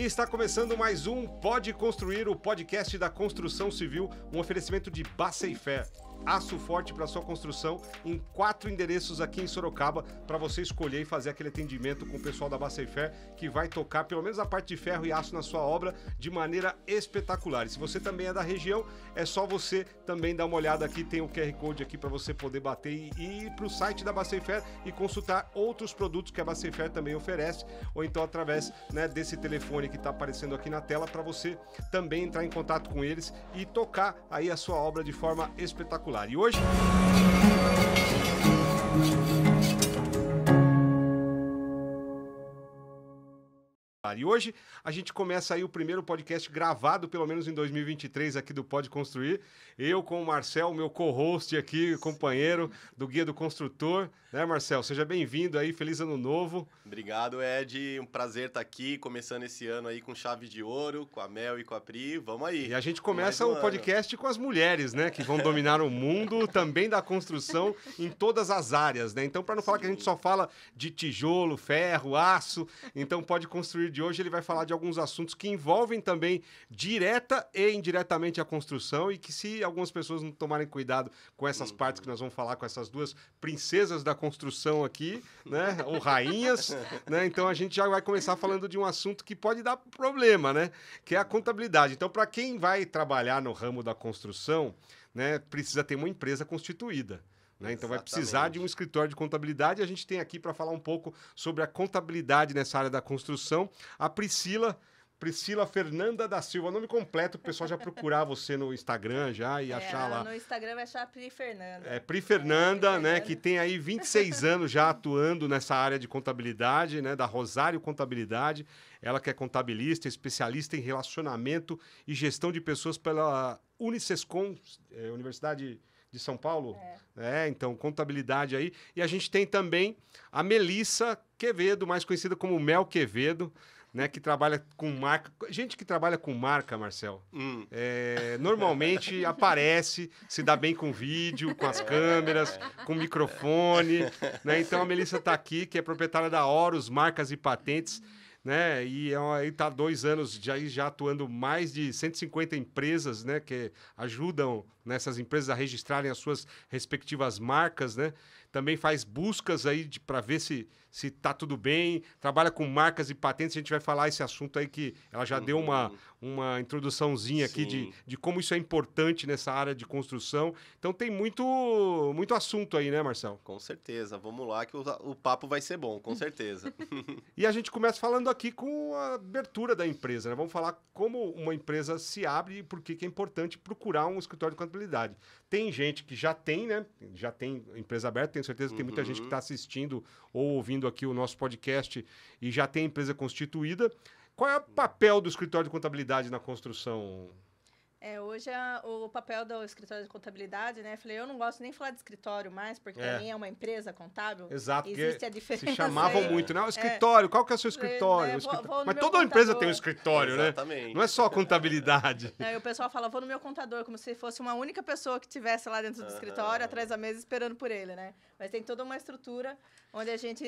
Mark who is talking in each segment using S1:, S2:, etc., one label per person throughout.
S1: E está começando mais um Pode Construir, o podcast da construção civil, um oferecimento de Baceifer. Aço forte para sua construção em 4 endereços aqui em Sorocaba para você escolher e fazer aquele atendimento com o pessoal da Baceifer que vai tocar pelo menos a parte de ferro e aço na sua obra de maneira espetacular. E se você também é da região, é só você também dar uma olhada aqui, tem o QR Code aqui para você poder bater e ir para o site da Baceifer e consultar outros produtos que a Baceifer também oferece, ou então através desse telefone que está aparecendo aqui na tela para você também entrar em contato com eles e tocar aí a sua obra de forma espetacular. E hoje... E hoje a gente começa aí o primeiro podcast gravado, pelo menos em 2023, aqui do Pode Construir. Eu com o Marcel, meu co-host aqui, companheiro do Guia do Construtor. Né, Marcel? Seja bem-vindo aí, feliz ano novo.
S2: Obrigado, Ed. Um prazer estar aqui, começando esse ano aí com chave de ouro, com a Mel e com a Pri. Vamos aí.
S1: E a gente começa o podcast com as mulheres, né? Que vão dominar o mundo também da construção em todas as áreas, né? Então, para não falar que a gente só fala de tijolo, ferro, aço, então Pode Construir de hoje ele vai falar de alguns assuntos que envolvem também direta e indiretamente a construção e que se algumas pessoas não tomarem cuidado com essas partes que nós vamos falar com essas duas princesas da construção aqui, né? Ou rainhas, né? Então a gente já vai começar falando de um assunto que pode dar problema, né? Que é a contabilidade. Então, para quem vai trabalhar no ramo da construção, né, precisa ter uma empresa constituída. Né? Então vai precisar de um escritório de contabilidade. A gente tem aqui para falar um pouco sobre a contabilidade nessa área da construção a Priscila Fernanda da Silva, nome completo, o pessoal já procurar você no Instagram já e achar lá.
S3: No Instagram vai achar Pri Fernanda.
S1: Pri Fernanda, né, que tem aí 26 anos já atuando nessa área de contabilidade, né, da Rosário Contabilidade. Ela que é contabilista, especialista em relacionamento e gestão de pessoas pela Unicescom, Universidade de São Paulo. Então, contabilidade aí. E a gente tem também a Melissa Quevedo, mais conhecida como Mel Quevedo, né, que trabalha com marca. Gente que trabalha com marca, Marcel, normalmente aparece, se dá bem com vídeo, com as câmeras, com microfone, né? Então a Melissa está aqui, que é proprietária da Horus Marcas e Patentes, né? E está há 2 anos já atuando mais de 150 empresas, né, que ajudam nessas empresas a registrarem as suas respectivas marcas, né? Também faz buscas aí para ver se tá tudo bem, trabalha com marcas e patentes. A gente vai falar esse assunto aí que ela já deu uma introduçãozinha aqui de como isso é importante nessa área de construção. Então tem muito assunto aí, né, Marcel?
S2: Com certeza. Vamos lá que o papo vai ser bom, com certeza.
S1: E a gente começa falando aqui com a abertura da empresa, né? Vamos falar como uma empresa se abre e por que é importante procurar um escritório de contabilidade. Tem gente que já tem, né? Já tem empresa aberta, tenho certeza que tem muita gente que está assistindo ou ouvindo aqui o nosso podcast e já tem empresa constituída. Qual é o papel do escritório de contabilidade na construção?
S3: Hoje o papel do escritório de contabilidade, né? Falei, eu não gosto nem de falar de escritório mais, porque para mim é uma empresa contábil.
S1: Exato,
S3: existe a diferença.
S1: Se chamavam muito, né? O escritório, qual que é o seu escritório? Mas toda empresa tem um escritório, né?
S2: Exatamente.
S1: Não é só contabilidade.
S3: E o pessoal fala, vou no meu contador, como se fosse uma única pessoa que estivesse lá dentro do escritório, atrás da mesa, esperando por ele, né? Mas tem toda uma estrutura onde a gente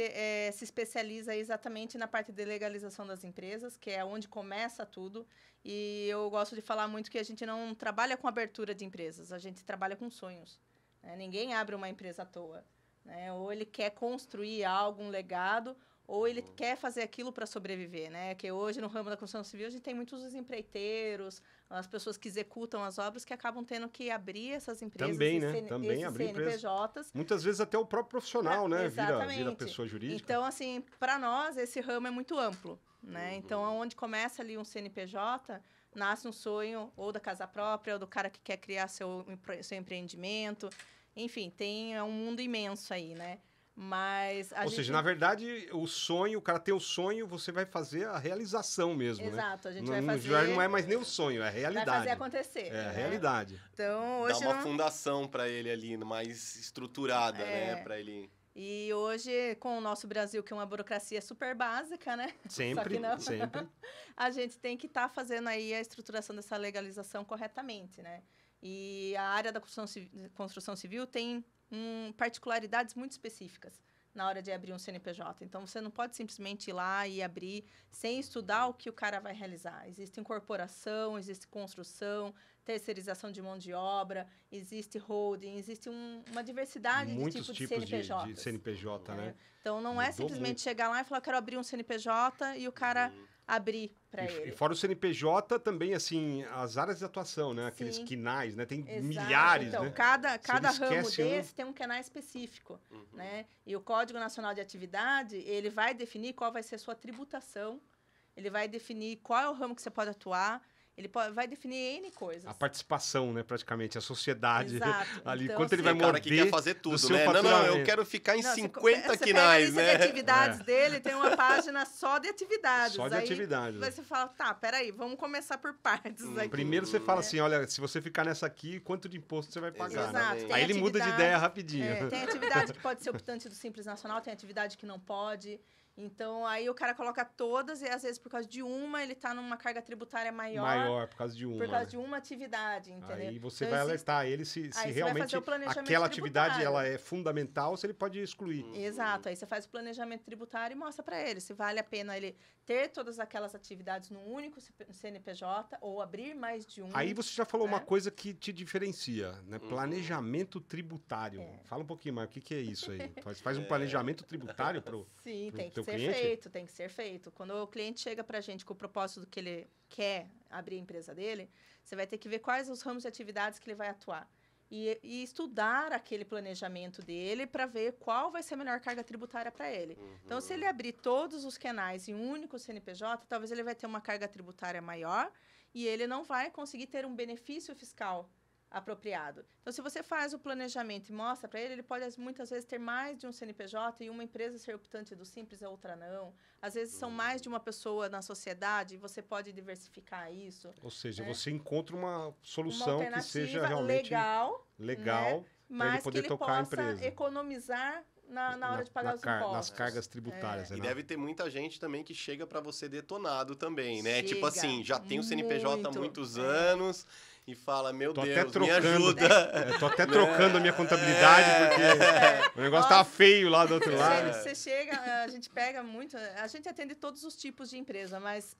S3: se especializa exatamente na parte de legalização das empresas, que é onde começa tudo. E eu gosto de falar muito que a gente não trabalha com abertura de empresas, a gente trabalha com sonhos. Né? Ninguém abre uma empresa à toa. Né? Ou ele quer construir algo, um legado, ou ele quer fazer aquilo para sobreviver. Né? Que hoje, no ramo da construção civil, a gente tem muitos empreiteiros, as pessoas que executam as obras que acabam tendo que abrir essas empresas.
S1: Também, né? Também abrir
S3: CNPJs.
S1: Muitas vezes até o próprio profissional, né? Vira pessoa jurídica.
S3: Então, assim, para nós, esse ramo é muito amplo. Né? Então, onde começa ali um CNPJ, nasce um sonho ou da casa própria, ou do cara que quer criar seu empreendimento. Enfim, tem um mundo imenso aí, né? Mas
S1: Ou seja, na verdade, o cara tem o sonho, você vai fazer a realização mesmo,
S3: Exato,
S1: né?
S3: A gente vai fazer...
S1: Não é mais nem o sonho, é a realidade.
S3: Vai fazer acontecer.
S1: É a realidade.
S3: Então, hoje
S2: dá uma fundação para ele ali, mais estruturada, né? Para ele...
S3: E hoje, com o nosso Brasil, que é uma burocracia super básica, né?
S1: Sempre,
S3: Só que não.
S1: sempre.
S3: A gente tem que estar fazendo aí a estruturação dessa legalização corretamente, né? E a área da construção civil tem particularidades muito específicas. na hora de abrir um CNPJ. Então, você não pode simplesmente ir lá e abrir sem estudar o que o cara vai realizar. Existe incorporação, existe construção, terceirização de mão de obra, existe holding, existe uma diversidade
S1: Muitos
S3: de tipos
S1: tipos
S3: de CNPJs.
S1: de CNPJ, né?
S3: Então, não é
S1: Mudou
S3: simplesmente
S1: muito.
S3: chegar lá e falar, quero abrir um CNPJ e o cara abrir para
S1: E
S3: ele.
S1: fora o CNPJ, também, assim, as áreas de atuação, né? Aqueles
S3: Sim.
S1: quinais, né? Tem
S3: Exato.
S1: milhares,
S3: então,
S1: né?
S3: cada
S1: ele
S3: ramo
S1: esquece um-
S3: desse tem um canal específico, né? E o Código Nacional de Atividade, ele vai definir qual vai ser a sua tributação, ele vai definir qual é o ramo que você pode atuar, vai definir N coisas.
S1: A participação, né? Praticamente, a sociedade
S3: Exato.
S1: ali.
S3: Então,
S1: Quanto ele
S3: assim,
S1: vai
S2: Tem cara que quer
S1: morder
S2: fazer
S1: do
S2: tudo,
S1: seu
S2: né? Não, eu
S1: faturamento.
S2: quero ficar em
S3: Não,
S2: 50
S3: você pega a
S2: quinais,
S3: lista
S2: né?
S3: de atividades dele, tem uma página só de atividades.
S1: Só de
S3: Aí
S1: atividades.
S3: Você fala, tá, peraí, vamos começar por partes aqui.
S1: Primeiro você fala assim, olha, se você ficar nessa aqui, quanto de imposto você vai pagar?
S3: Exato.
S2: Tem
S3: Tem
S1: Aí ele muda de
S3: atividade-
S1: ideia rapidinho.
S3: Tem atividade que pode ser optante do Simples Nacional, tem atividade que não pode. Então, aí o cara coloca todas e, às vezes, por causa de uma, ele tá numa carga tributária maior
S1: Por causa de uma.
S3: por causa
S1: né?
S3: de uma atividade, entendeu?
S1: Aí você
S3: Então,
S1: vai
S3: existe-
S1: alertar ele se
S3: Aí você vai
S1: realmente
S3: fazer o planejamento
S1: aquela atividade
S3: tributário.
S1: ela é fundamental, se ele pode excluir.
S3: Exato, aí você faz o planejamento tributário e mostra para ele se vale a pena ele ter todas aquelas atividades num único CNPJ ou abrir mais de um.
S1: Aí você já falou uma
S3: né?
S1: coisa que te diferencia, né? Planejamento tributário. Fala um pouquinho mais, o que é isso aí? Faz um planejamento tributário pro
S3: Sim,
S1: pro
S3: tem que
S1: teu
S3: ser
S1: cliente?
S3: feito, tem que ser feito. Quando o cliente chega para a gente com o propósito que ele quer abrir a empresa dele, você vai ter que ver quais os ramos de atividades que ele vai atuar. E estudar aquele planejamento dele para ver qual vai ser a melhor carga tributária para ele. Então, se ele abrir todos os canais em um único CNPJ, talvez ele vai ter uma carga tributária maior e ele não vai conseguir ter um benefício fiscal apropriado. Então, se você faz o planejamento e mostra para ele, ele pode muitas vezes ter mais de um CNPJ e uma empresa ser optante do Simples e a outra não. Às vezes são mais de uma pessoa na sociedade e você pode diversificar isso.
S1: Ou seja,
S3: né?
S1: você encontra uma
S3: Uma
S1: solução que
S3: alternativa
S1: seja realmente
S3: legal,
S1: legal
S3: né?
S1: para ele
S3: mas que
S1: poder
S3: ele
S1: tocar a
S3: possa
S1: empresa.
S3: economizar na hora de pagar os impostos.
S1: Nas cargas tributárias.
S2: E
S1: né?
S2: deve ter muita gente também que chega para você detonado também, né?
S3: Chega,
S2: Tipo assim, já tem o CNPJ há
S3: muito,
S2: muitos anos e fala, meu
S1: Tô até
S2: Deus, me
S1: trocando,
S2: ajuda.
S1: Tô até trocando a minha contabilidade, porque o negócio tava feio lá do outro lado.
S3: Você chega, a gente pega muito, a gente atende todos os tipos de empresa, mas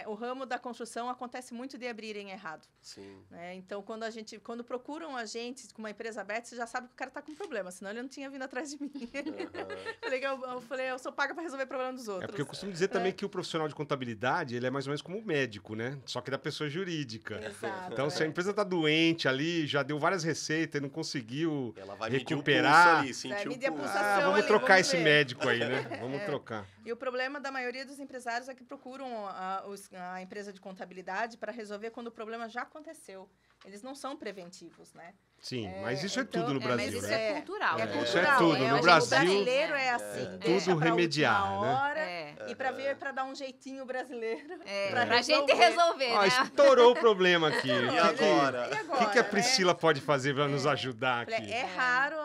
S3: o ramo da construção acontece muito de abrirem errado.
S2: Sim.
S3: Né? Então, quando procuram a gente com uma empresa aberta, você já sabe que o cara está com problema, senão ele não tinha vindo atrás de mim. Eu falei, eu sou paga para resolver problema dos outros.
S1: É porque eu costumo dizer também que o profissional de contabilidade, ele é mais ou menos como o médico, né? Só que da pessoa jurídica.
S3: Exato,
S1: Então, se a empresa tá doente ali, já deu várias receitas e não conseguiu
S2: Ela vai
S1: recuperar.
S2: medir o pulso ali, sentir o
S3: medir a
S2: pulso.
S3: pulsação.
S1: vamos
S3: ali,
S1: trocar
S3: vamos
S1: esse
S3: ver.
S1: médico aí, né? Vamos trocar.
S3: E o problema da maioria dos empresários é que procuram a empresa de contabilidade para resolver quando o problema já aconteceu. Eles não são preventivos, né?
S1: Sim, mas isso é
S3: então,
S1: tudo no
S3: mas
S1: Brasil,
S4: isso
S1: né?
S4: é cultural.
S3: É
S4: né?
S3: cultural.
S1: Isso é tudo. No
S3: mas
S1: Brasil,
S3: o brasileiro é assim. deixa
S1: tudo
S3: pra
S1: remediar,
S3: última
S1: né?
S3: hora
S4: É.
S3: E para dar um jeitinho brasileiro.
S4: Pra gente resolver,
S1: Ó,
S4: né?
S1: estourou o problema aqui.
S2: E agora?
S3: E
S1: O que a
S3: né?
S1: Priscila pode fazer para nos ajudar aqui?
S3: É raro,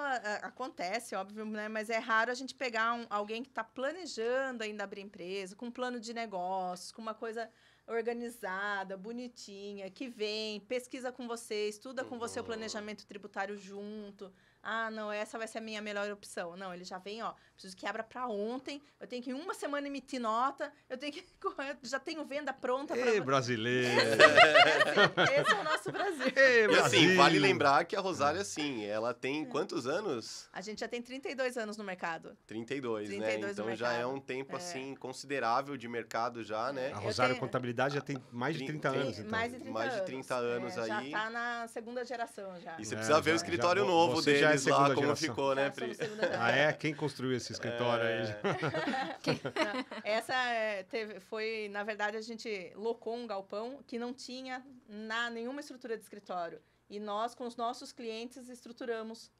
S3: acontece, óbvio, né? Mas é raro a gente pegar alguém que está planejando ainda abrir empresa, com um plano de negócios, com uma coisa organizada, bonitinha, que vem, pesquisa com você, estuda com você o planejamento tributário junto. Ah, não, essa vai ser a minha melhor opção. Não, ele já vem, ó, preciso que abra para ontem, eu tenho que em uma semana emitir nota, eu tenho que já tenho venda pronta para
S1: Ei, brasileiro!
S3: Esse é o nosso Brasil.
S1: Ei,
S2: E assim,
S1: Brasil!
S2: vale lembrar que a Rosária, assim, ela tem quantos anos?
S3: A gente já tem 32 anos no mercado.
S2: 32,
S3: 32
S2: né?
S3: no
S2: Então já é
S3: mercado.
S2: um tempo, assim, considerável de mercado já, né?
S1: A Rosário
S3: tenho-
S1: Contabilidade já tem mais de 30 anos, então.
S3: Mais de 30
S2: Mais de
S3: anos.
S2: 30 anos
S3: Já
S2: aí.
S3: tá na segunda geração já.
S2: E você precisa ver o escritório novo
S1: você já é
S2: deles lá,
S1: segunda
S2: como
S1: geração.
S2: ficou, né,
S3: Já somos
S2: Pri?
S3: segunda geração.
S1: Ah, é? Quem construiu esse escritório aí?
S3: Não, essa foi, na verdade, a gente locou um galpão que não tinha nenhuma estrutura de escritório. E nós, com os nossos clientes, estruturamos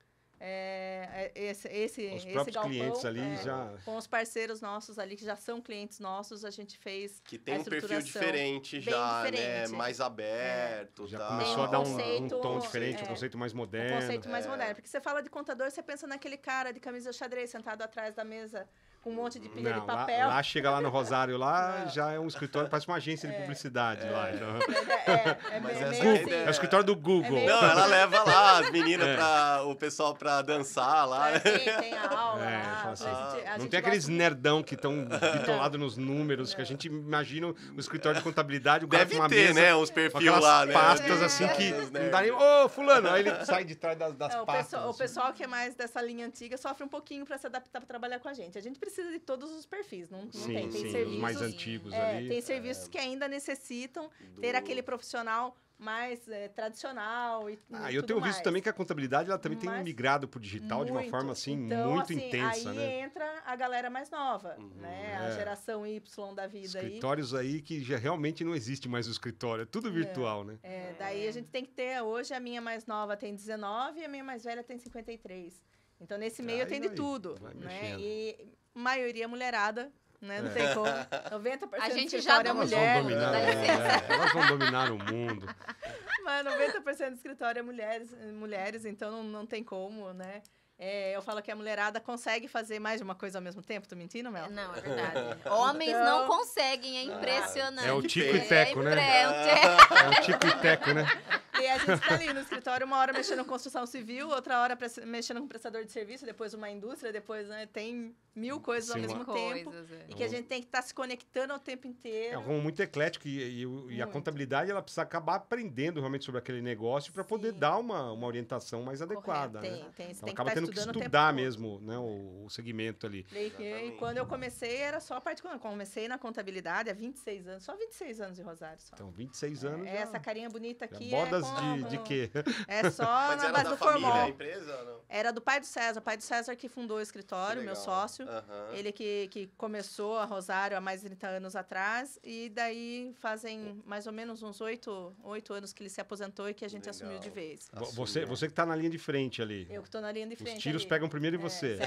S1: Os próprios
S3: galpão.
S1: clientes ali já...
S3: Com os parceiros nossos ali, que já são clientes nossos, a gente fez
S2: Que tem
S3: a
S2: um perfil
S3: estruturação
S2: diferente
S3: bem
S2: já, né?
S3: diferente.
S2: Mais aberto,
S1: Já
S2: tá?
S1: começou a
S3: um
S1: dar um
S3: conceito,
S1: tom diferente, um
S3: é,
S1: conceito mais
S3: um
S1: moderno.
S3: conceito mais moderno. Porque você fala de contador, você pensa naquele cara de camisa xadrez sentado atrás da mesa com um monte de pilha
S1: Não,
S3: de papel.
S1: lá chega lá no Rosário, lá
S3: Não.
S1: já é um escritório, parece uma agência de publicidade lá. Então.
S2: Mas
S3: meio
S2: essa
S3: assim.
S2: ideia-
S1: É o escritório do Google.
S3: meio-
S2: Não, ela leva lá as meninas, o pessoal pra dançar lá. né?
S3: Tem a aula
S1: É,
S3: lá.
S1: fala assim,
S3: a
S1: não
S3: gente
S1: tem aqueles
S3: gosta muito.
S1: nerdão que estão bitolados nos números, que a gente imagina o escritório de contabilidade, o cara
S2: Deve
S1: com uma
S2: ter,
S1: mesa
S2: né? Uns
S1: com
S2: perfis
S1: aquelas
S2: lá, né?
S1: pastas assim que
S2: Os
S1: não dá nem... Ô, fulano! Aí ele sai de trás das
S3: O
S1: pastas.
S3: o
S1: assim.
S3: pessoal que é mais dessa linha antiga sofre um pouquinho para se adaptar para trabalhar com a gente. A gente precisa de todos os perfis, não
S1: Sim,
S3: tem. Tem
S1: sim, os
S3: serviços,
S1: mais antigos
S3: é,
S1: ali.
S3: tem serviços que ainda necessitam ter aquele profissional mais tradicional e
S1: Eu
S3: tudo
S1: tenho visto
S3: mais.
S1: também que a contabilidade ela também tem
S3: Mas
S1: migrado pro digital de uma
S3: Muito.
S1: forma assim
S3: Então,
S1: muito
S3: assim,
S1: intensa,
S3: aí
S1: né?
S3: entra a galera mais nova, né? A
S1: É.
S3: geração Y da vida aí.
S1: Escritórios aí que já realmente não existe mais o escritório, é tudo virtual, né?
S3: Daí a gente tem que ter, hoje a minha mais nova tem 19 e a minha mais velha tem 53. Então nesse meio tem de
S1: Aí,
S3: tudo,
S1: vai
S3: né?
S1: mexendo.
S3: E maioria mulherada, né? Não tem como. 90%
S4: A
S3: do
S4: gente
S3: escritório
S4: já
S3: é
S1: Elas
S3: mulher.
S1: vão dominar,
S4: dá licença.
S1: elas vão dominar o mundo.
S3: Mas 90% do escritório é mulheres, então não tem como, né? Eu falo que a mulherada consegue fazer mais de uma coisa ao mesmo tempo. Tô mentindo, Mel?
S4: Não, é verdade. Homens
S3: Então-
S4: não conseguem, é impressionante.
S1: É o tico e teco, né?
S4: É
S1: É o tico e teco, né?
S3: E a gente tá ali no escritório, uma hora mexendo com construção civil, outra hora mexendo com prestador de serviço, depois uma indústria, depois tem mil coisas ao
S1: Sim,
S3: mesmo tempo. E que a gente tem que estar se conectando o tempo
S1: É
S3: inteiro.
S1: algo muito eclético e a
S3: Muito.
S1: contabilidade ela precisa acabar aprendendo realmente sobre aquele negócio para poder dar uma orientação mais adequada,
S3: Tem,
S1: né?
S3: tem. Você
S1: Então
S3: tem que
S1: acaba
S3: estar
S1: tendo que
S3: estudando o tempo
S1: estudar
S3: todo.
S1: mesmo, né, o segmento ali.
S3: E quando eu comecei, era só a parte... Quando eu comecei na contabilidade, há 26 anos. Só 26 anos de Rosário, só.
S1: Então, 26 anos já,
S3: Essa carinha bonita
S1: já
S3: aqui
S1: bodas
S3: é
S1: de quê?
S3: É só
S2: Mas
S3: na
S2: era
S3: base
S2: da
S3: do
S2: família
S3: formol.
S2: a empresa ou não?
S3: Era do pai do César. O pai do César que fundou o escritório,
S2: Que
S3: meu
S2: legal.
S3: sócio.
S2: Aham.
S3: Ele que começou a Rosário há mais de 30 anos atrás. E daí fazem mais ou menos uns 8 anos que ele se aposentou e que a gente
S2: Legal.
S3: assumiu de vez.
S1: Você que tá na linha de frente ali.
S3: Eu que tô na linha de frente.
S1: Os tiros
S3: ali.
S1: pegam primeiro em você.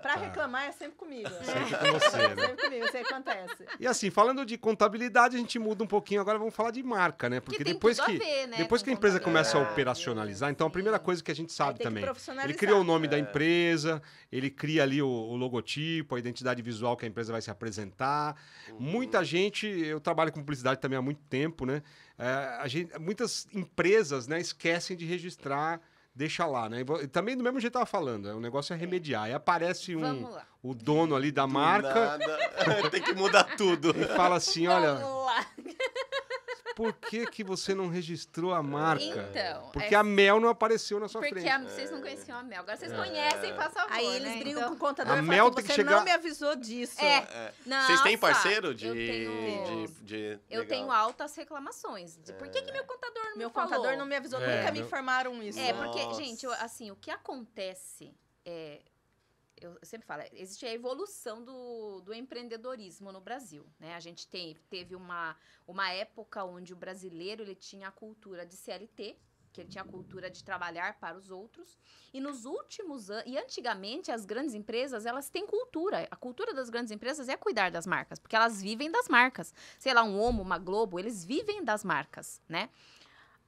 S3: Pra reclamar é sempre comigo.
S1: Sempre com você, né?
S3: Sempre comigo, isso aí acontece.
S1: E assim, falando de contabilidade, a gente muda um pouquinho agora, vamos falar de marca, né? Porque
S4: tem
S1: depois
S4: tudo a
S1: que
S4: ver, né,
S1: depois
S4: com
S1: que a empresa começa a
S4: contabilidade,
S1: operacionalizar, então a primeira coisa que a gente sabe
S3: tem que
S1: também, ele
S3: profissionalizar.
S1: cria o nome da empresa, ele cria ali o logotipo, a identidade visual que a empresa vai se apresentar. Muita gente, eu trabalho com publicidade também há muito tempo, né? Muitas empresas, né, esquecem de registrar, deixa lá, né? E também do mesmo jeito que eu estava falando, o negócio é remediar. Aí aparece
S4: Vamos lá.
S1: o dono ali da
S2: Do
S1: marca
S2: nada. Tem que mudar tudo.
S1: e fala assim, olha,
S4: Vamos lá.
S1: por que você não registrou a marca?
S4: Então,
S1: Porque a Mel não apareceu na sua
S4: Porque
S1: frente.
S4: vocês não conheciam a Mel. Agora vocês conhecem, faz favor,
S3: Aí eles
S4: né?
S3: brigam
S4: Então-
S3: com o contador
S1: A
S3: e
S1: Mel
S3: falam
S1: tem
S3: assim,
S1: que
S3: você
S1: chegar-
S3: não me avisou disso.
S2: Vocês têm
S4: Nossa,
S2: parceiro de...
S4: Eu tenho, eu
S2: legal.
S4: tenho altas reclamações. Por que meu contador não
S3: Meu
S4: me falou?
S3: contador não me avisou, nunca me
S1: meu-
S3: informaram isso.
S4: Porque,
S2: Nossa.
S4: gente, assim, o que acontece eu sempre falo, existe a evolução do empreendedorismo no Brasil, né? A gente teve uma época onde o brasileiro ele tinha a cultura de CLT, que ele tinha a cultura de trabalhar para os outros, e nos últimos anos, e antigamente as grandes empresas, elas têm cultura, a cultura das grandes empresas é cuidar das marcas, porque elas vivem das marcas, sei lá, um Omo, uma Globo, eles vivem das marcas, né?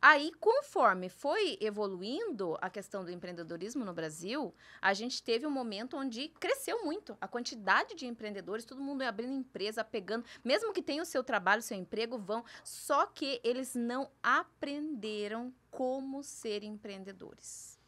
S4: Aí, conforme foi evoluindo a questão do empreendedorismo no Brasil, a gente teve um momento onde cresceu muito a quantidade de empreendedores, todo mundo abrindo empresa, pegando, mesmo que tenha o seu trabalho, o seu emprego, só que eles não aprenderam como ser empreendedores.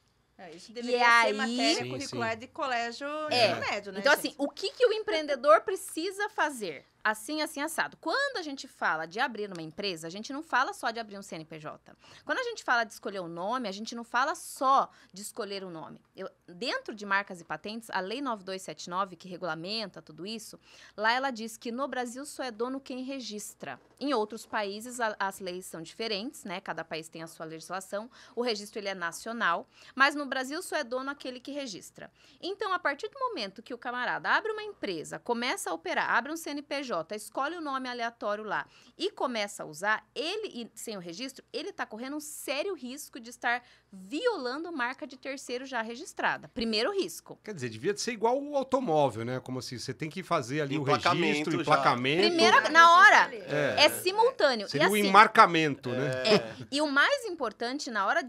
S3: Isso deveria ser
S4: aí-
S3: matéria
S1: Sim,
S3: curricular
S1: sim.
S3: de colégio
S4: É.
S3: ensino médio, né,
S4: Então,
S3: gente?
S4: assim, o que o empreendedor precisa fazer? Assim, assim, assado. Quando a gente fala de abrir uma empresa, a gente não fala só de abrir um CNPJ. Quando a gente fala de escolher o nome, a gente não fala só de escolher o nome. Dentro de marcas e patentes, a Lei 9279, que regulamenta tudo isso, lá ela diz que no Brasil só é dono quem registra. Em outros países, as leis são diferentes, né? Cada país tem a sua legislação. O registro, ele é nacional. Mas no Brasil, só é dono aquele que registra. Então, a partir do momento que o camarada abre uma empresa, começa a operar, abre um CNPJ, CNPJ, escolhe o nome aleatório lá e começa a usar, ele, sem o registro, ele está correndo um sério risco de estar violando marca de terceiro já registrada. Primeiro risco.
S1: Quer dizer, devia ser igual o automóvel, né? Como assim, você tem que fazer ali o registro,
S2: já.
S1: emplacamento.
S4: Primeiro, na hora,
S1: É.
S4: é simultâneo.
S1: Seria
S4: e
S1: o
S4: assim,
S1: enmarcamento, né?
S4: E o mais importante na hora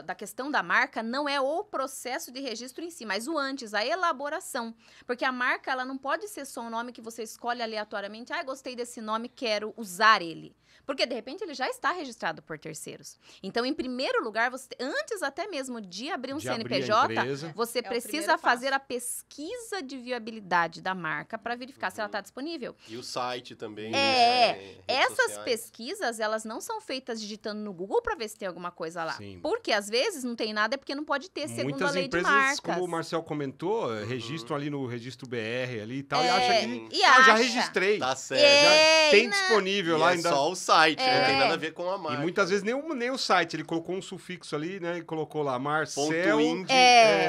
S4: da questão da marca não é o processo de registro em si, mas o antes, a elaboração. Porque a marca, ela não pode ser só um nome que você escolhe aleatoriamente. Ah, gostei desse nome, quero usar ele. Porque, de repente, ele já está registrado por terceiros. Então, em primeiro lugar, você, antes até mesmo de abrir um
S1: De abrir a
S4: CNPJ,
S1: empresa.
S4: você
S3: o
S4: precisa
S3: primeiro
S4: fazer
S3: passo.
S4: a pesquisa de viabilidade da marca para verificar se ela está disponível.
S2: E o site também.
S4: É,
S2: né?
S4: Essas
S2: Redes sociais.
S4: pesquisas, elas não são feitas digitando no Google para ver se tem alguma coisa lá.
S1: Sim.
S4: Porque, às vezes, não tem nada, é porque não pode ter, segundo
S1: Muitas
S4: a lei
S1: empresas,
S4: de marcas.
S1: como o Marcel comentou, registram ali no registro BR ali e tal, e
S4: É,
S1: acha que
S4: e
S1: já
S4: acha.
S1: registrei.
S2: Tá certo.
S4: É,
S1: Já tem
S4: e na-
S1: disponível
S2: E
S1: lá
S2: é
S1: ainda.
S2: só o site, não tem
S4: É.
S2: nada a ver com a marca.
S1: E muitas vezes nem o site, ele colocou um sufixo ali, né? E colocou lá, Marcel,
S2: .ind.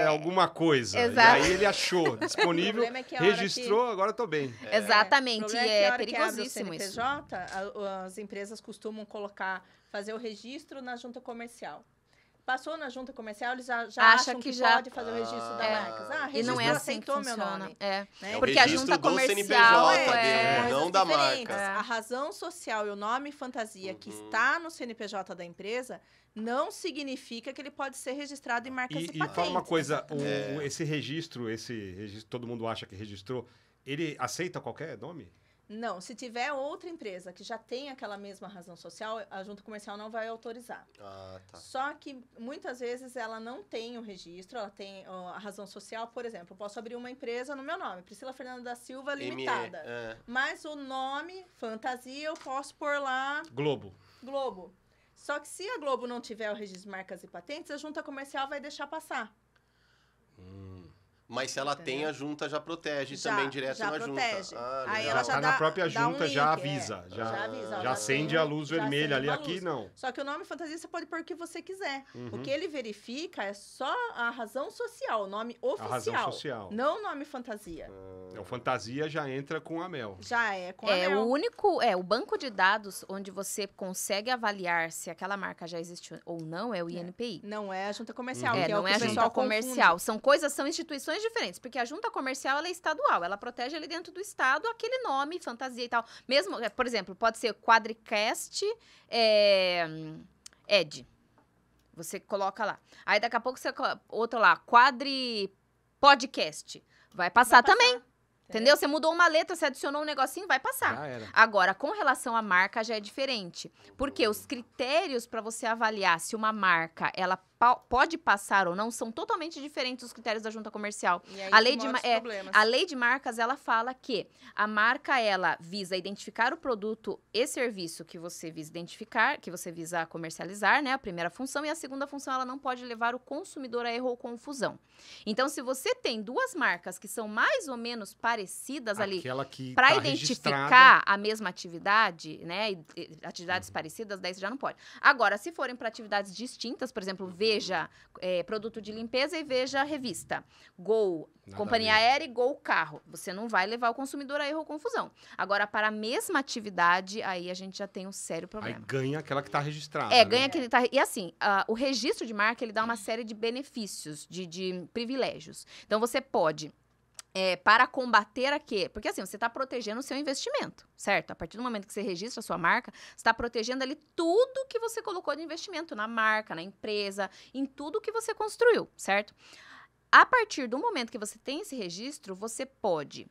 S1: alguma coisa.
S4: Exato.
S1: E aí ele achou disponível,
S3: O problema é que a hora
S1: registrou, agora eu tô bem.
S4: Exatamente,
S3: O problema
S4: e
S3: que a
S4: é
S3: hora que abre o
S4: perigosíssimo isso.
S3: CNPJ, as empresas costumam fazer o registro na junta comercial. Passou na junta comercial, eles já
S4: Acha
S3: acham
S4: que
S3: que
S4: já-
S3: pode fazer o registro da marca.
S4: E não é
S3: registrou,
S4: assim que
S3: aceitou meu
S4: funciona.
S3: nome.
S4: É.
S3: Né?
S2: É o
S4: Porque a
S2: registro
S4: junta
S2: do
S4: comercial
S2: CNPJ
S4: é...
S2: dele, não
S3: coisas
S2: da
S3: diferentes.
S2: marca.
S3: A razão social e o nome fantasia que está no CNPJ da empresa não significa que ele pode ser registrado em marcas e
S1: E
S3: patentes.
S1: fala uma coisa,
S2: É.
S1: esse registro, todo mundo acha que registrou, ele aceita qualquer nome?
S3: Não, se tiver outra empresa que já tem aquela mesma razão social, a junta comercial não vai autorizar.
S2: Ah, tá.
S3: Só que muitas vezes ela não tem o registro, ela tem a razão social, por exemplo, eu posso abrir uma empresa no meu nome, Priscila Fernanda da Silva Limitada. Mas o nome, fantasia, eu posso pôr lá
S1: Globo.
S3: Globo. Só que se a Globo não tiver o registro de marcas e patentes, a junta comercial vai deixar passar.
S2: Mas se ela
S3: Entendeu?
S2: tem, a junta já protege
S3: Já-
S2: também direto
S3: já
S2: na
S3: protege.
S2: junta. Ah,
S3: Aí
S2: legal.
S3: ela
S1: Já
S3: já
S1: tá na
S3: dá-
S1: própria
S3: dá um
S1: junta, já
S3: link,
S1: avisa.
S3: já avisa, ó,
S1: Já
S3: já
S1: acende
S3: tem-
S1: a luz
S3: já
S1: vermelha
S3: acende
S1: ali,
S3: uma
S1: aqui
S3: luz.
S1: não.
S3: Só que o nome fantasia você pode pôr o que você quiser.
S1: Uhum.
S3: O que ele verifica é só a razão social, o nome oficial.
S1: razão social.
S3: Não o nome fantasia.
S1: O fantasia já entra com a Mel.
S3: Já é com a
S4: É
S3: Mel.
S4: o único, o banco de dados onde você consegue avaliar se aquela marca já existe ou não é o INPI.
S3: Não é a junta comercial,
S4: É,
S3: que é
S4: não
S3: o
S4: é
S3: que
S4: a
S3: o
S4: junta
S3: pessoal
S4: comercial. São instituições diferentes, porque a junta comercial ela é estadual, ela protege ali dentro do estado aquele nome, fantasia e tal. Mesmo, por exemplo, pode ser Quadricast Ed. Você coloca lá. Aí daqui a pouco você outro lá, Quadri Podcast. Vai passar também. Entendeu? Você mudou uma letra, você adicionou um negocinho, vai passar.
S1: Já era.
S4: Agora, com relação à marca, já é diferente. Porque os critérios para você avaliar se uma marca ela pode passar ou não são totalmente diferentes dos critérios da junta comercial.
S3: E aí
S4: A lei
S3: que
S4: de
S3: mora os
S4: ma-
S3: problemas.
S4: A lei de marcas, ela fala que a marca, ela visa identificar o produto e serviço que você visa identificar, que você visa comercializar, né? A primeira função. E a segunda função, ela não pode levar o consumidor a erro ou confusão. Então, se você tem duas marcas que são mais ou menos parecidas ali,
S1: Aquela que
S4: para
S1: tá
S4: identificar
S1: registrada.
S4: a mesma atividade, né? Atividades parecidas, daí você já não pode. Agora, se forem para atividades distintas, por exemplo, Veja produto de limpeza e Veja revista. Gol,
S1: Nada
S4: companhia
S1: a ver.
S4: aérea e Gol carro. Você não vai levar o consumidor a erro ou confusão. Agora, para a mesma atividade, aí a gente já tem um sério
S1: Aí
S4: problema.
S1: ganha aquela que tá registrada.
S4: Ganha
S1: né?
S4: aquele... E assim, o registro de marca, ele dá uma série de benefícios, de privilégios. Então, você pode... para combater a quê? Porque assim, você está protegendo o seu investimento, certo? A partir do momento que você registra a sua marca, você está protegendo ali tudo que você colocou de investimento na marca, na empresa, em tudo que você construiu, certo? A partir do momento que você tem esse registro, você pode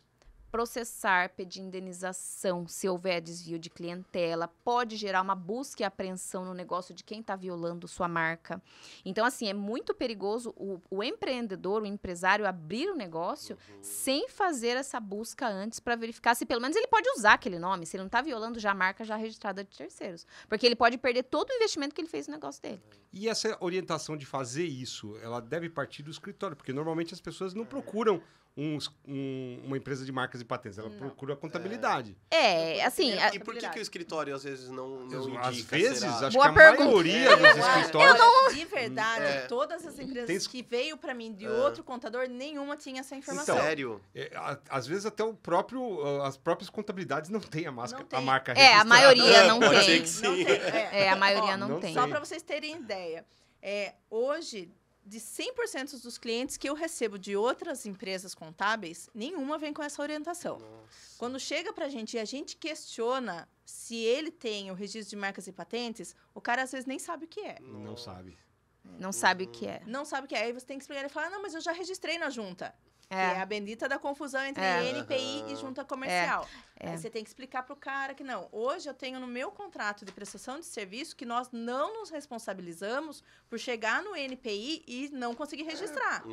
S4: processar, pedir indenização se houver desvio de clientela, pode gerar uma busca e apreensão no negócio de quem está violando sua marca. Então, assim, é muito perigoso o empreendedor, o empresário abrir o negócio sem fazer essa busca antes para verificar se pelo menos ele pode usar aquele nome, se ele não está violando já a marca já registrada de terceiros. Porque ele pode perder todo o investimento que ele fez no negócio dele.
S1: E essa orientação de fazer isso, ela deve partir do escritório, porque normalmente as pessoas não procuram uma empresa de marcas e patentes? Ela procura contabilidade.
S4: Assim...
S2: E por que o escritório, às vezes, não indica?
S1: Às vezes,
S2: será?
S1: acho
S4: Boa
S1: que a
S4: pergunta.
S1: maioria dos escritórios...
S3: De verdade, todas as empresas que veio para mim de outro contador, nenhuma tinha essa informação.
S1: Então,
S2: Sério?
S1: Às vezes até as próprias contabilidades não têm a marca
S4: a
S1: registrada.
S4: maioria não
S2: Pode
S4: tem.
S2: ser que sim.
S3: Não tem,
S4: A maioria
S3: Ó,
S4: não tem.
S3: Só para vocês terem ideia, hoje, de 100% dos clientes que eu recebo de outras empresas contábeis, nenhuma vem com essa orientação.
S2: Nossa.
S3: Quando chega pra gente e a gente questiona se ele tem o registro de marcas e patentes, o cara às vezes nem sabe o que é.
S1: Não sabe.
S4: Não sabe o que é.
S3: Não sabe o que é. Aí você tem que explicar e falar, não, mas eu já registrei na junta. Que é a bendita da confusão entre NPI e junta comercial. Aí você tem que explicar pro cara que não. Hoje eu tenho no meu contrato de prestação de serviço que nós não nos responsabilizamos por chegar no NPI e não conseguir registrar.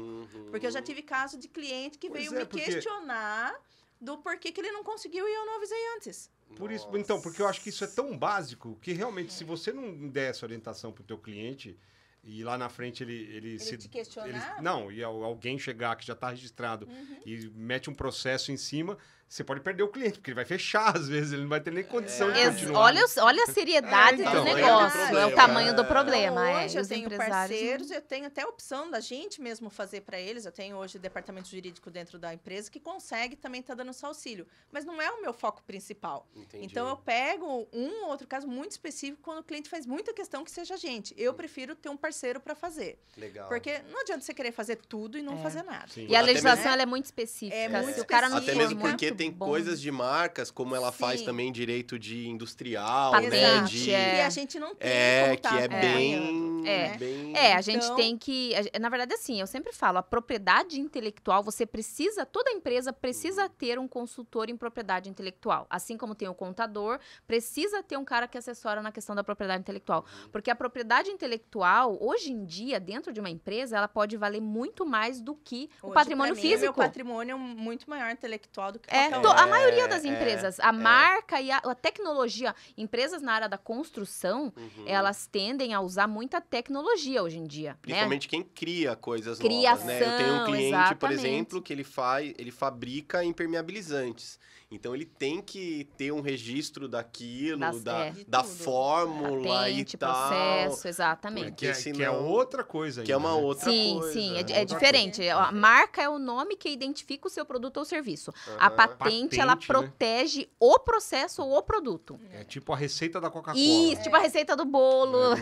S3: Porque eu já tive caso de cliente que veio me questionar do porquê que ele não conseguiu e eu não avisei antes.
S1: Por isso, então, porque eu acho que isso é tão básico que realmente, se você não der essa orientação pro teu cliente... E lá na frente ele se...
S3: te questionar?
S1: Não, e alguém chegar que já está registrado e mete um processo em cima, você pode perder o cliente, porque ele vai fechar às vezes, ele não vai ter nem condição de continuar.
S4: Olha a seriedade
S1: então,
S4: do
S1: é o
S4: negócio,
S2: problema.
S4: é o tamanho do problema.
S3: Então, hoje eu
S4: Os
S3: tenho
S4: empresários
S3: parceiros, eu tenho até a opção da gente mesmo fazer para eles. Eu tenho hoje o departamento jurídico dentro da empresa que consegue também estar dando esse auxílio. Mas não é o meu foco principal.
S2: Entendi.
S3: Então, eu pego um ou outro caso muito específico quando o cliente faz muita questão que seja a gente. Eu prefiro ter um parceiro para fazer.
S2: Legal.
S3: Porque não adianta você querer fazer tudo e não fazer nada.
S1: Sim.
S4: E a
S2: Até
S4: legislação
S3: mesmo-
S4: ela é muito específica.
S3: É muito
S4: Se o cara não
S2: Até
S4: for
S2: mesmo
S4: muito
S2: porque tem
S4: bom-
S2: coisas de marcas, como ela faz
S3: Sim.
S2: também direito de industrial,
S4: Patente,
S2: né? De,
S3: E a gente não tem como
S2: que
S3: tá
S2: é
S3: acompanhando,
S2: bem...
S3: né?
S2: bem...
S4: A gente
S3: Então-
S4: tem que... Na verdade, assim, eu sempre falo, a propriedade intelectual, você precisa, toda empresa precisa ter um consultor em propriedade intelectual. Assim como tem o contador, precisa ter um cara que assessora na questão da propriedade intelectual. Porque a propriedade intelectual, hoje em dia, dentro de uma empresa, ela pode valer muito mais do que o
S3: Hoje,
S4: patrimônio
S3: pra mim, Meu
S4: físico.
S3: patrimônio é muito maior intelectual do que qualquer outro.
S4: A maioria das empresas, a marca e a tecnologia, empresas na área da construção, elas tendem a usar muita tecnologia hoje em dia, né?
S2: Principalmente quem cria coisas
S4: Criação,
S2: novas, né? Eu tenho um cliente, por
S4: exatamente.
S2: exemplo, que ele fabrica impermeabilizantes. Então, ele tem que ter um registro daquilo,
S3: De
S2: da
S3: tudo.
S2: fórmula
S4: Patente,
S2: e tal.
S4: processo, exatamente.
S2: Porque
S1: Que é
S2: senão-
S1: outra coisa
S2: Que é uma
S1: ainda, né?
S2: outra coisa.
S4: Sim, é
S1: outra
S4: diferente. A marca é o nome que identifica o seu produto ou serviço. A patente, ela
S1: Patente, né?
S4: protege o processo ou o produto.
S1: É tipo a receita da Coca-Cola.
S4: Isso, tipo a receita do bolo.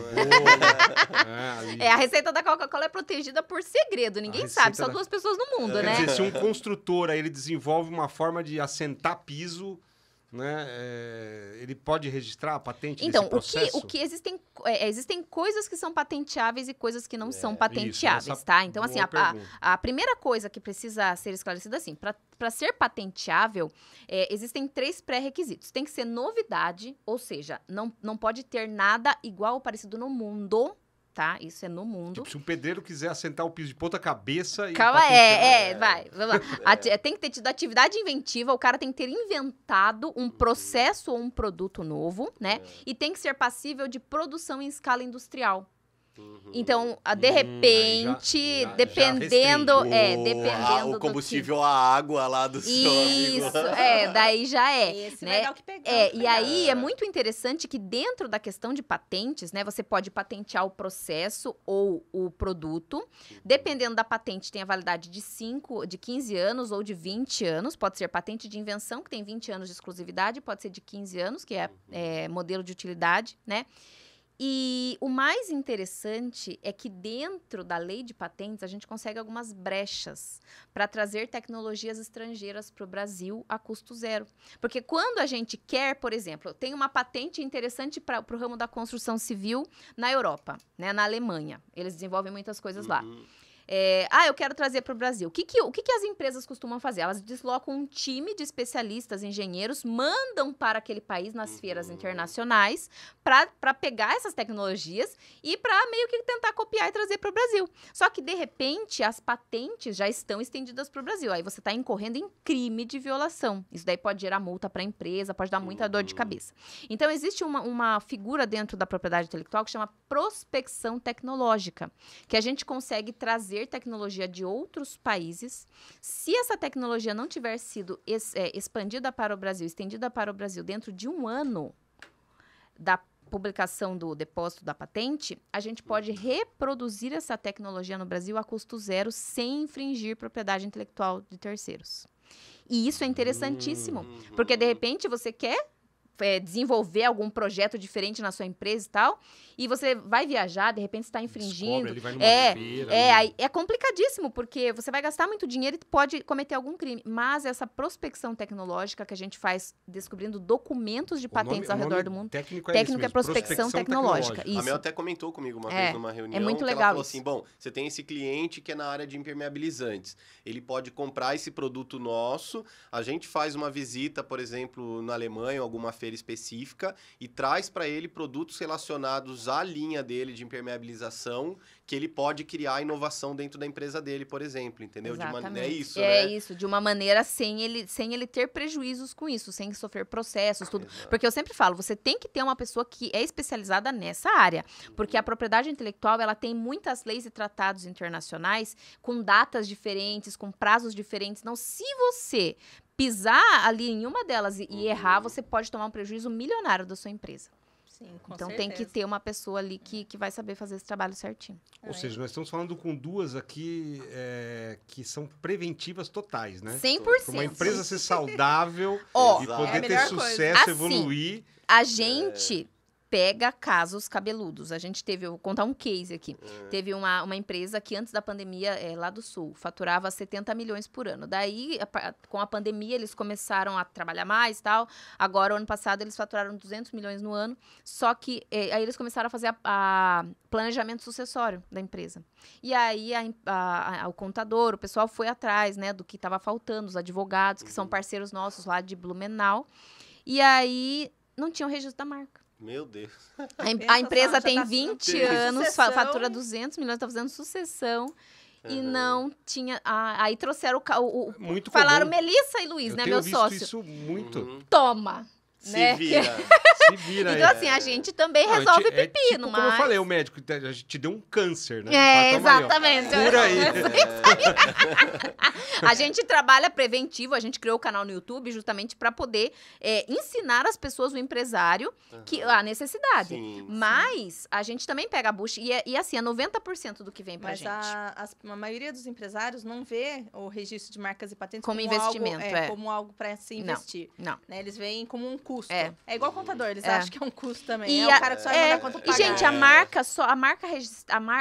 S1: Ali.
S4: A receita da Coca-Cola é protegida por segredo, ninguém
S1: receita
S4: sabe, só
S1: da-
S4: duas pessoas no mundo,
S1: Quer
S4: né?
S1: dizer, se um construtor aí, ele desenvolve uma forma de assentar piso, né? Ele pode registrar a patente
S4: Então,
S1: desse processo?
S4: o que existem coisas que são patenteáveis e coisas que não são
S1: Isso,
S4: patenteáveis,
S1: essa
S4: tá? Então,
S1: boa
S4: assim,
S1: pergunta.
S4: a primeira coisa que precisa ser esclarecida, assim, para ser patenteável, existem 3 pré-requisitos. Tem que ser novidade, ou seja, não pode ter nada igual ou parecido no mundo, tá? Isso é no mundo.
S1: Tipo, se um pedreiro quiser assentar o piso de ponta cabeça... e
S4: Calma,
S1: patentear-
S4: vai, vamos lá. Tem que ter tido atividade inventiva, o cara tem que ter inventado um processo ou um produto novo, né? E tem que ser passível de produção em escala industrial. Então, de repente,
S1: já
S4: dependendo,
S1: restringe.
S4: dependendo
S2: o
S4: do
S2: combustível a água lá do seu amigo.
S4: Isso, daí já é,
S3: Esse
S4: né?
S3: vai dar o que pegar.
S4: E aí é muito interessante que dentro da questão de patentes, né, você pode patentear o processo ou o produto. Dependendo da patente, tem a validade de 15 anos ou de 20 anos. Pode ser patente de invenção, que tem 20 anos de exclusividade, pode ser de 15 anos, que é modelo de utilidade, né? E o mais interessante é que dentro da lei de patentes a gente consegue algumas brechas para trazer tecnologias estrangeiras para o Brasil a custo zero. Porque quando a gente quer, por exemplo, tem uma patente interessante para o ramo da construção civil na Europa, né, na Alemanha. Eles desenvolvem muitas coisas lá. Eu quero trazer para o Brasil. O que as empresas costumam fazer? Elas deslocam um time de especialistas, engenheiros, mandam para aquele país nas feiras internacionais para pegar essas tecnologias e para meio que tentar copiar e trazer para o Brasil. Só que, de repente, as patentes já estão estendidas para o Brasil. Aí você está incorrendo em crime de violação. Isso daí pode gerar multa para a empresa, pode dar muita dor de cabeça. Então, existe uma figura dentro da propriedade intelectual que chama prospecção tecnológica, que a gente consegue trazer trazer tecnologia de outros países. Se essa tecnologia não tiver sido expandida para o Brasil, estendida para o Brasil dentro de 1 ano da publicação do depósito da patente, a gente pode reproduzir essa tecnologia no Brasil a custo zero, sem infringir propriedade intelectual de terceiros. E isso é interessantíssimo, porque de repente você quer desenvolver algum projeto diferente na sua empresa e tal, e você vai viajar, de repente está infringindo.
S1: Descobre, ele vai numa feira,
S4: aí é complicadíssimo, porque você vai gastar muito dinheiro e pode cometer algum crime. Mas essa prospecção tecnológica que a gente faz descobrindo documentos de patentes ao redor do mundo,
S1: técnico
S4: é
S1: esse mesmo,
S4: prospecção tecnológica.
S2: A Mel até comentou comigo uma vez numa reunião,
S4: é muito
S2: que
S4: legal
S2: ela falou
S4: isso.
S2: assim, bom, você tem esse cliente que é na área de impermeabilizantes, ele pode comprar esse produto nosso, a gente faz uma visita, por exemplo, na Alemanha, alguma feira específica, e traz para ele produtos relacionados à linha dele de impermeabilização, que ele pode criar inovação dentro da empresa dele, por exemplo, entendeu?
S4: Exatamente.
S2: É isso,
S4: né?
S2: isso,
S4: de uma maneira sem ele ter prejuízos com isso, sem sofrer processos, tudo.
S2: Exato.
S4: Porque eu sempre falo, você tem que ter uma pessoa que é especializada nessa área, porque a propriedade intelectual, ela tem muitas leis e tratados internacionais com datas diferentes, com prazos diferentes. Então, se você pisar ali em uma delas e errar, você pode tomar um prejuízo milionário da sua empresa.
S3: Sim, com
S4: Então,
S3: certeza.
S4: tem que ter uma pessoa ali que vai saber fazer esse trabalho certinho.
S1: Ou seja, nós estamos falando com duas aqui que são preventivas totais, né?
S4: 100%.
S1: Para uma empresa ser saudável
S4: Ó,
S1: e
S2: Exato.
S1: poder
S3: É a
S1: ter
S3: melhor coisa.
S1: sucesso,
S4: Assim,
S1: evoluir.
S4: A gente pega casos cabeludos. A gente eu vou contar um case aqui. Teve uma empresa que antes da pandemia, lá do Sul, faturava 70 milhões por ano. Daí, com a pandemia, eles começaram a trabalhar mais e tal. Agora, o ano passado, eles faturaram 200 milhões no ano. Só que aí eles começaram a fazer a planejamento sucessório da empresa. E aí, o contador, o pessoal foi atrás, né, do que estava faltando, os advogados, que são parceiros nossos lá de Blumenau. E aí, não tinha o registro da marca.
S2: Meu Deus.
S4: A empresa
S3: já
S4: tem
S3: tá
S4: 20
S3: fazendo
S4: anos,
S3: sucessão.
S4: fatura 200 milhões, está fazendo sucessão. E não tinha... aí trouxeram
S1: Muito
S4: falaram
S1: comum.
S4: Melissa e Luiz,
S1: Eu
S4: né,
S1: tenho
S4: meu
S1: visto
S4: sócio.
S1: isso muito.
S4: Toma!
S2: Se
S4: né?
S2: vira.
S1: Se vira aí.
S4: Então, assim, a gente também
S1: Não,
S4: resolve
S1: é
S4: pepino,
S1: tipo,
S4: mas...
S1: como eu falei, o médico a gente te deu um câncer, né?
S4: É,
S1: Fala, toma aí, ó.
S4: exatamente.
S1: Cura aí.
S4: A gente trabalha preventivo, a gente criou o canal no YouTube justamente para poder ensinar as pessoas, o empresário, que a necessidade.
S2: Sim,
S4: Mas a gente também pega a bucha e assim, é 90% do que vem pra
S3: Mas
S4: gente.
S3: a maioria dos empresários não vê o registro de marcas e patentes
S4: Como investimento,
S3: como algo para se investir.
S4: Não.
S3: Né? Eles veem como um custo.
S4: É.
S3: É igual contador, eles
S4: É.
S3: acham que é um custo também.
S4: E
S3: É o cara que só vai mandar conta
S4: E,
S3: pagar.
S4: gente,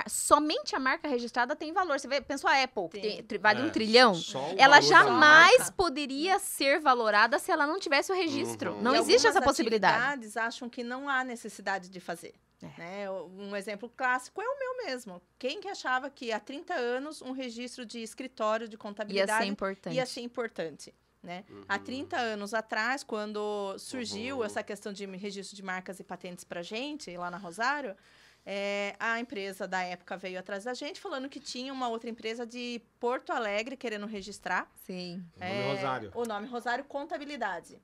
S4: somente a marca registrada tem valor. Você pensou a Apple, que vale 1 trilhão?
S1: Só o
S4: Ela
S1: valor da
S4: jamais
S1: marca.
S4: poderia ser valorada se ela não tivesse o registro. Não
S3: E
S4: existe essa
S3: algumas
S4: possibilidade.
S3: atividades acham que não há necessidade de fazer. Né? Um exemplo clássico é o meu mesmo. Quem que achava que há 30 anos um registro de escritório de
S4: Ia
S3: contabilidade
S4: ser importante.
S3: ia ser importante? Né? Há 30 anos atrás, quando surgiu essa questão de registro de marcas e patentes para gente, lá na Rosário, a empresa da época veio atrás da gente falando que tinha uma outra empresa de Porto Alegre querendo registrar
S4: Sim.
S1: O nome Rosário.
S3: o nome Rosário Contabilidade.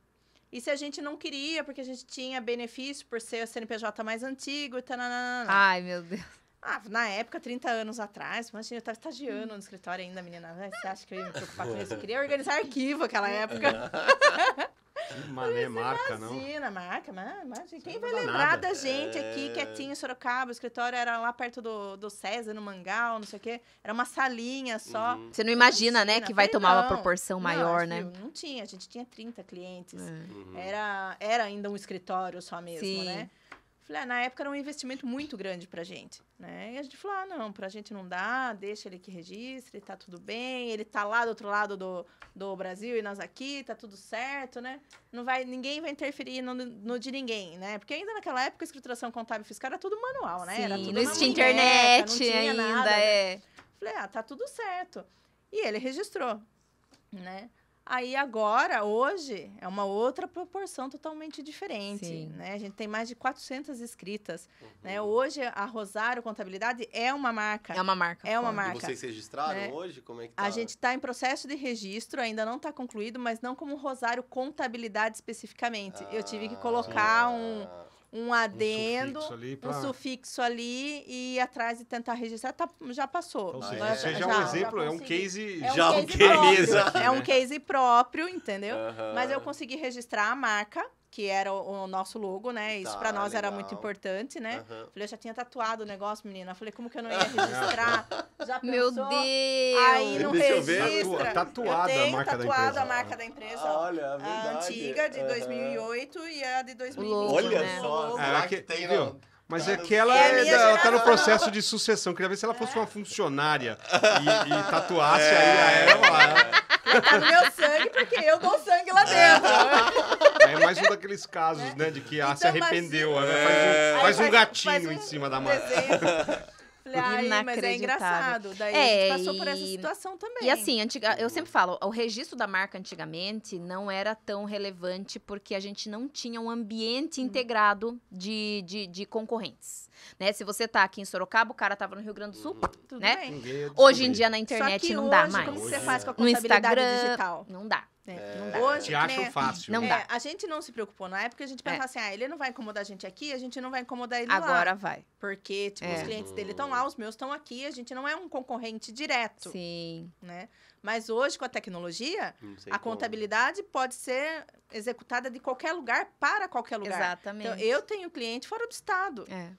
S3: E se a gente não queria, porque a gente tinha benefício por ser o CNPJ mais antigo e tananana.
S4: Ai, meu Deus.
S3: Na época, 30 anos atrás, imagina, eu estava estagiando no escritório ainda, menina. Você acha que eu ia me preocupar com isso? Eu queria organizar arquivo naquela época.
S1: Que mané marca, não.
S3: Imagina, marca, imagina. Quem vai
S1: dá
S3: lembrar
S1: nada.
S3: da gente aqui, quietinho em Sorocaba? O escritório era lá perto do César, no Mangal, não sei o quê. Era uma salinha só.
S4: Você não imagina, né, que vai
S3: Falei,
S4: tomar uma
S3: não,
S4: proporção
S3: não,
S4: maior,
S3: acho
S4: né?
S3: que Não tinha, a gente tinha 30 clientes.
S4: É.
S3: Era ainda um escritório só mesmo,
S4: Sim.
S3: né? Falei, na época era um investimento muito grande pra gente, né? E a gente falou, não, pra gente não dá, deixa ele que registre, tá tudo bem, ele tá lá do outro lado do Brasil e nós aqui, tá tudo certo, né? Ninguém vai interferir no de ninguém, né? Porque ainda naquela época a escrituração contábil fiscal era tudo manual, né?
S4: Sim,
S3: Era tudo
S4: não
S3: na
S4: existia
S3: muñeca,
S4: internet
S3: não tinha
S4: ainda,
S3: nada, né?
S4: é.
S3: Falei, tá tudo certo. E ele registrou, né? Aí agora, hoje, é uma outra proporção totalmente diferente,
S4: Sim.
S3: né? A gente tem mais de 400 inscritas, né? Hoje, a Rosário Contabilidade é uma marca.
S4: É uma marca.
S3: É uma
S4: forte.
S3: marca.
S2: E vocês registraram
S3: né?
S2: hoje? Como é que tá?
S3: A gente está em processo de registro, ainda não está concluído, mas não como Rosário Contabilidade especificamente. Eu tive que colocar um adendo,
S1: sufixo ali
S3: um sufixo ali e ir atrás e tentar registrar, já passou.
S1: Ou
S3: Agora
S1: seja,
S3: já
S1: um exemplo, é um
S3: consegui.
S1: case...
S3: É
S2: já
S3: um
S2: um
S3: case
S2: case
S3: próprio,
S2: aqui,
S3: é um
S2: né?
S3: case próprio, entendeu?
S2: Aham.
S3: Mas eu consegui registrar a marca, que era o nosso logo, né? Isso
S2: Tá,
S3: pra nós era
S2: legal.
S3: muito importante, né?
S2: Aham.
S3: Falei, eu já tinha tatuado o negócio, menina. Falei, como que eu não ia registrar? Já pensou?
S4: Meu Deus!
S3: Aí não
S2: Deixa eu ver.
S3: registra.
S1: Tatuada
S3: eu
S1: a
S3: tenho
S1: marca da
S3: tatuado
S1: empresa.
S3: a marca da empresa.
S2: Ah,
S3: Ó.
S2: olha, a
S3: A
S2: verdade.
S3: antiga, de
S2: Aham.
S3: 2008 e a de 2020.
S4: logo,
S2: Olha
S4: né?
S2: só,
S1: É,
S2: será
S1: que-
S2: que tem...
S1: viu?
S2: não?
S1: Mas
S2: Cara,
S1: é que ela
S3: é a minha
S1: ela tá no
S3: geração.
S1: processo de sucessão. Queria ver se ela fosse uma funcionária e tatuasse aí a ela.
S3: Tá no meu sangue, porque eu dou sangue lá dentro.
S1: É mais um daqueles casos, né? De que se
S3: Então,
S1: arrependeu.
S3: imagina-
S1: Né? Faz um
S3: Aí
S1: gatinho
S3: faz
S1: em cima da marca.
S3: desenho. Falei, ai, mas é
S4: Inacreditável.
S3: engraçado. Daí a
S4: É,
S3: gente passou por essa
S4: e-
S3: situação também.
S4: E assim, eu sempre falo, o registro da marca antigamente não era tão relevante porque a gente não tinha um ambiente integrado de concorrentes. Né? Se você tá aqui em Sorocaba, o cara tava no Rio Grande do Sul,
S3: Tudo
S4: né?
S3: bem.
S1: Ninguém ia
S4: Hoje em
S1: descobrir.
S4: dia na
S3: Só
S4: internet
S3: que
S4: não dá
S3: hoje,
S4: mais.
S3: como que você
S1: Hoje
S3: faz com a
S4: No
S3: contabilidade
S4: Instagram,
S3: digital?
S4: não dá.
S3: Não dá.
S1: Te
S3: que nem-
S1: acham fácil.
S4: Não
S1: né?
S4: dá.
S3: A gente não se preocupou. Na época a gente pensava assim, ele não vai incomodar a gente aqui, a gente não vai incomodar ele
S4: Agora
S3: lá.
S4: vai.
S3: Porque, tipo,
S4: É.
S3: os clientes dele estão lá, os meus estão aqui, a gente não é um concorrente direto,
S4: Sim.
S3: né? Mas hoje, com a tecnologia,
S2: Não sei
S3: a
S2: como.
S3: contabilidade pode ser executada de qualquer lugar para qualquer lugar.
S4: Exatamente.
S3: Então, eu tenho cliente fora do estado,
S4: É.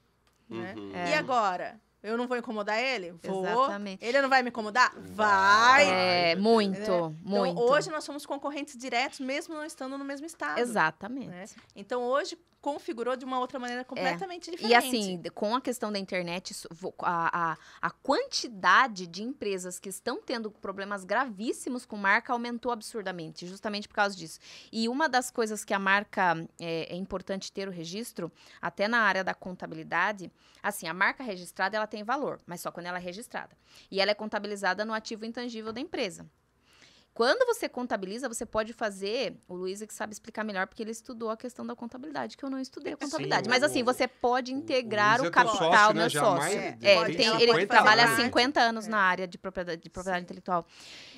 S3: né?
S2: Uhum.
S3: E agora? Eu não vou incomodar ele? Vou.
S4: Exatamente.
S3: Ele não vai me incomodar? Vai.
S4: É, muito,
S3: Então,
S4: muito.
S3: hoje nós somos concorrentes diretos, mesmo não estando no mesmo estado.
S4: Exatamente.
S3: né? Então, hoje configurou de uma outra maneira completamente diferente.
S4: E assim, com a questão da internet, a quantidade de empresas que estão tendo problemas gravíssimos com marca aumentou absurdamente, justamente por causa disso. E uma das coisas que a marca é importante ter o registro, até na área da contabilidade, assim, a marca registrada ela tem valor, mas só quando ela é registrada. E ela é contabilizada no ativo intangível da empresa. Quando você contabiliza, você pode fazer... O Luiz é que sabe explicar melhor, porque ele estudou a questão da contabilidade, que eu não estudei a contabilidade.
S1: Sim,
S4: Mas assim, você pode integrar
S1: Luiz
S4: o
S1: é teu
S4: capital,
S1: sócio, né?
S4: meu
S1: Já
S4: sócio.
S1: mais
S3: de-
S4: É,
S3: pode-
S4: ele,
S3: ela
S4: ele
S3: pode
S4: trabalha há
S3: fazer
S4: 50 anos
S3: É.
S4: na área de propriedade intelectual.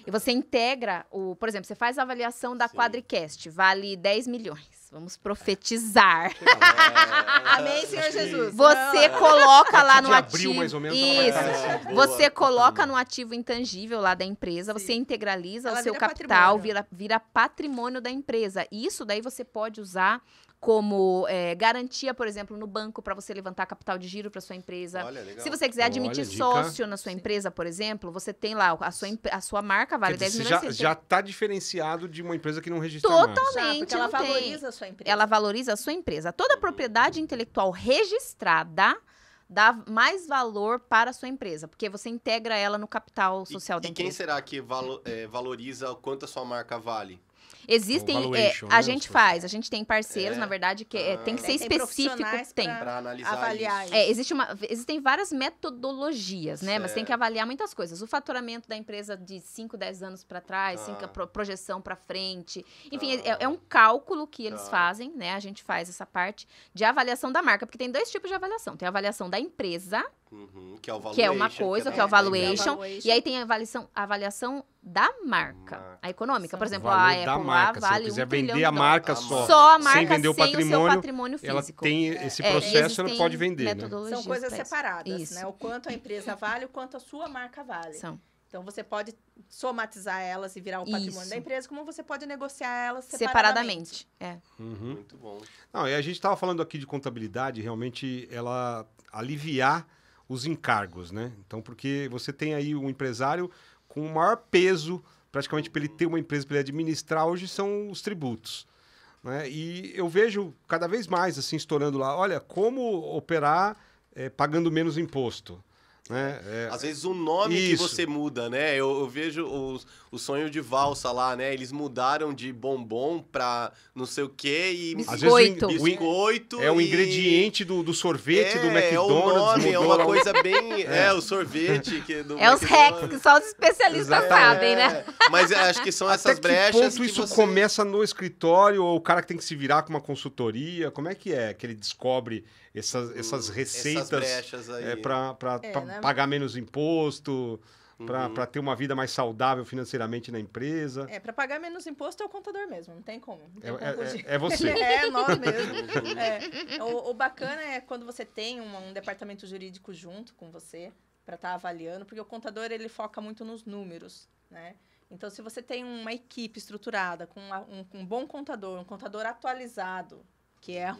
S4: E você integra, por exemplo, você faz a avaliação da
S2: Sim.
S4: Quadricast, vale 10 milhões. Vamos profetizar.
S3: Amém, Senhor Jesus.
S4: Você
S3: Não.
S4: coloca lá
S1: partir
S4: no
S1: de abril,
S4: ativo.
S1: mais ou menos, ela vai estar
S4: Isso.
S1: nesse-
S2: Boa.
S4: Você coloca no ativo intangível lá da empresa, você
S3: Sim.
S4: integraliza
S3: Ela
S4: o seu
S3: vira
S4: capital,
S3: patrimônio.
S4: vira patrimônio da empresa. Isso daí você pode usar como garantia, por exemplo, no banco para você levantar capital de giro para sua empresa.
S2: Olha, legal.
S4: Se você quiser admitir
S1: Olha, dica.
S4: sócio na sua empresa, por exemplo, você tem lá a sua marca vale
S1: Quer
S4: 10
S1: dizer,
S4: milhões.
S1: você
S4: você
S1: já está diferenciado de uma empresa que não registra
S4: Totalmente.
S1: mais.
S3: Já, porque ela
S4: não tem.
S3: valoriza a sua empresa.
S4: Ela valoriza a sua empresa. Toda propriedade intelectual registrada dá mais valor para a sua empresa, porque você integra ela no capital social da
S2: E quem
S4: empresa.
S2: será que valoriza o quanto a sua marca vale?
S4: Existem,
S1: O valuation,
S4: a
S1: né?
S4: gente faz, a gente tem parceiros,
S2: É.
S4: na verdade, que tem que ser
S3: Tem
S4: específico.
S3: profissionais
S4: Tem.
S3: pra-
S2: Para analisar
S3: avaliar
S2: isso.
S4: Existem várias metodologias, né? Mas tem que
S2: Certo.
S4: avaliar muitas coisas. O faturamento da empresa de 5, 10 anos para trás,
S2: Tá.
S4: projeção para frente. Enfim,
S2: Tá.
S4: é um cálculo que eles
S2: Tá.
S4: fazem, né? A gente faz essa parte de avaliação da marca, porque tem dois tipos de avaliação. Tem a avaliação da empresa,
S2: Uhum, que é o
S4: que é uma
S2: valuation,
S4: coisa, que é o
S2: da empresa.
S4: valuation, e aí tem a avaliação da marca,
S2: Marca.
S4: a econômica. Por
S1: O
S4: exemplo,
S1: valor
S4: a
S1: da
S4: Apple
S1: marca.
S4: lá vale
S1: Se ela quiser
S4: 1 trilhão
S1: vender a
S4: de
S1: marca
S2: dólares.
S1: só,
S4: Só a marca
S1: sem vender o
S4: sem
S1: patrimônio,
S4: o seu patrimônio
S1: ela
S4: físico.
S1: tem esse
S4: É,
S1: processo, ela
S4: existem
S1: pode vender, né?
S4: metodologias
S3: São coisas
S4: pra isso.
S3: separadas,
S4: Isso.
S3: né? O quanto a empresa vale, o quanto a sua marca vale.
S4: São.
S3: Então, você pode somatizar elas e virar o patrimônio
S4: Isso.
S3: da empresa, como você pode negociar elas
S4: Separadamente. É.
S1: Uhum.
S2: Muito bom.
S1: Não, e a gente estava falando aqui de contabilidade, realmente ela aliviar os encargos, né? Então, porque você tem aí um empresário com o maior peso, praticamente para ele ter uma empresa, para ele administrar, hoje são os tributos. Né? E eu vejo cada vez mais, assim, estourando lá, olha, como operar pagando menos imposto. Né?
S2: Às vezes o nome que
S1: Isso.
S2: você muda, né? Eu vejo o sonho de valsa lá, né? Eles mudaram de bombom pra não sei o quê e...
S1: Às
S4: Biscoito.
S1: vezes
S2: Biscoito
S1: é o
S2: e-
S1: ingrediente do sorvete do
S2: É o
S1: McDonald's.
S2: nome, é
S1: mudou
S2: uma
S1: lá o-
S2: coisa bem... É, o sorvete que do
S4: É os
S2: McDonald's.
S4: hacks que só os especialistas
S1: Exatamente.
S4: sabem, né?
S2: Mas acho que são
S1: Até
S2: essas
S1: que
S2: brechas
S1: ponto
S2: que
S1: isso
S2: você...
S1: começa no escritório ou o cara que tem que se virar com uma consultoria? Como é que ele descobre essas receitas
S2: Essas brechas aí.
S1: para
S3: É, né?
S1: pagar menos imposto? para ter uma vida mais saudável financeiramente na empresa?
S3: Para pagar menos imposto é o contador mesmo, não tem como. Não tem como fugir.
S1: É você.
S3: É nós mesmo. O bacana é quando você tem um departamento jurídico junto com você para estar avaliando, porque o contador ele foca muito nos números, né? Então, se você tem uma equipe estruturada com um bom contador, um contador atualizado, que é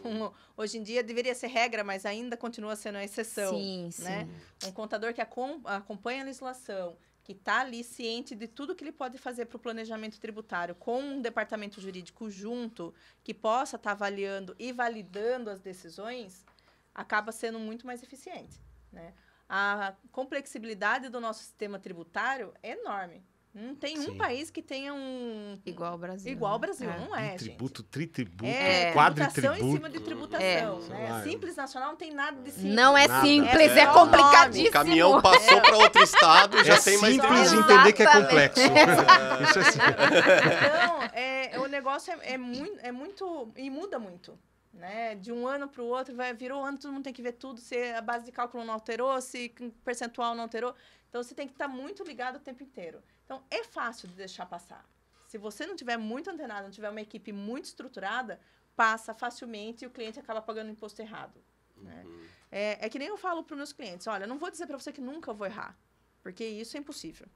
S3: hoje em dia deveria ser regra, mas ainda continua sendo a exceção.
S4: Sim,
S3: né?
S4: sim.
S3: Um contador que acompanha a legislação, que está ali ciente de tudo que ele pode fazer para o planejamento tributário, com um departamento jurídico junto, que possa estar avaliando e validando as decisões, acaba sendo muito mais eficiente, né? A complexibilidade do nosso sistema tributário é enorme. Não tem um país que tenha
S4: igual ao Brasil.
S3: Igual ao Brasil, não é,
S1: tributo,
S3: gente.
S1: tritributo,
S3: quadritributo. Tributação em cima de tributação.
S1: É.
S3: Simples nacional não tem nada de simples.
S4: Não é
S1: Nada.
S4: simples, é complicadíssimo.
S2: O caminhão passou para outro estado, já tem mais
S1: simples
S2: tributação.
S1: entender que é complexo. Isso é simples.
S3: Então, o negócio é muito... E muda muito. Né? De um ano para o outro, virou ano, todo mundo tem que ver tudo, se a base de cálculo não alterou, se o percentual não alterou. Então, você tem que estar muito ligado o tempo inteiro. Então, é fácil de deixar passar. Se você não tiver muito antenado, não tiver uma equipe muito estruturada, passa facilmente e o cliente acaba pagando o imposto errado. Né? É que nem eu falo para os meus clientes, olha, eu não vou dizer para você que nunca vou errar, porque isso é impossível.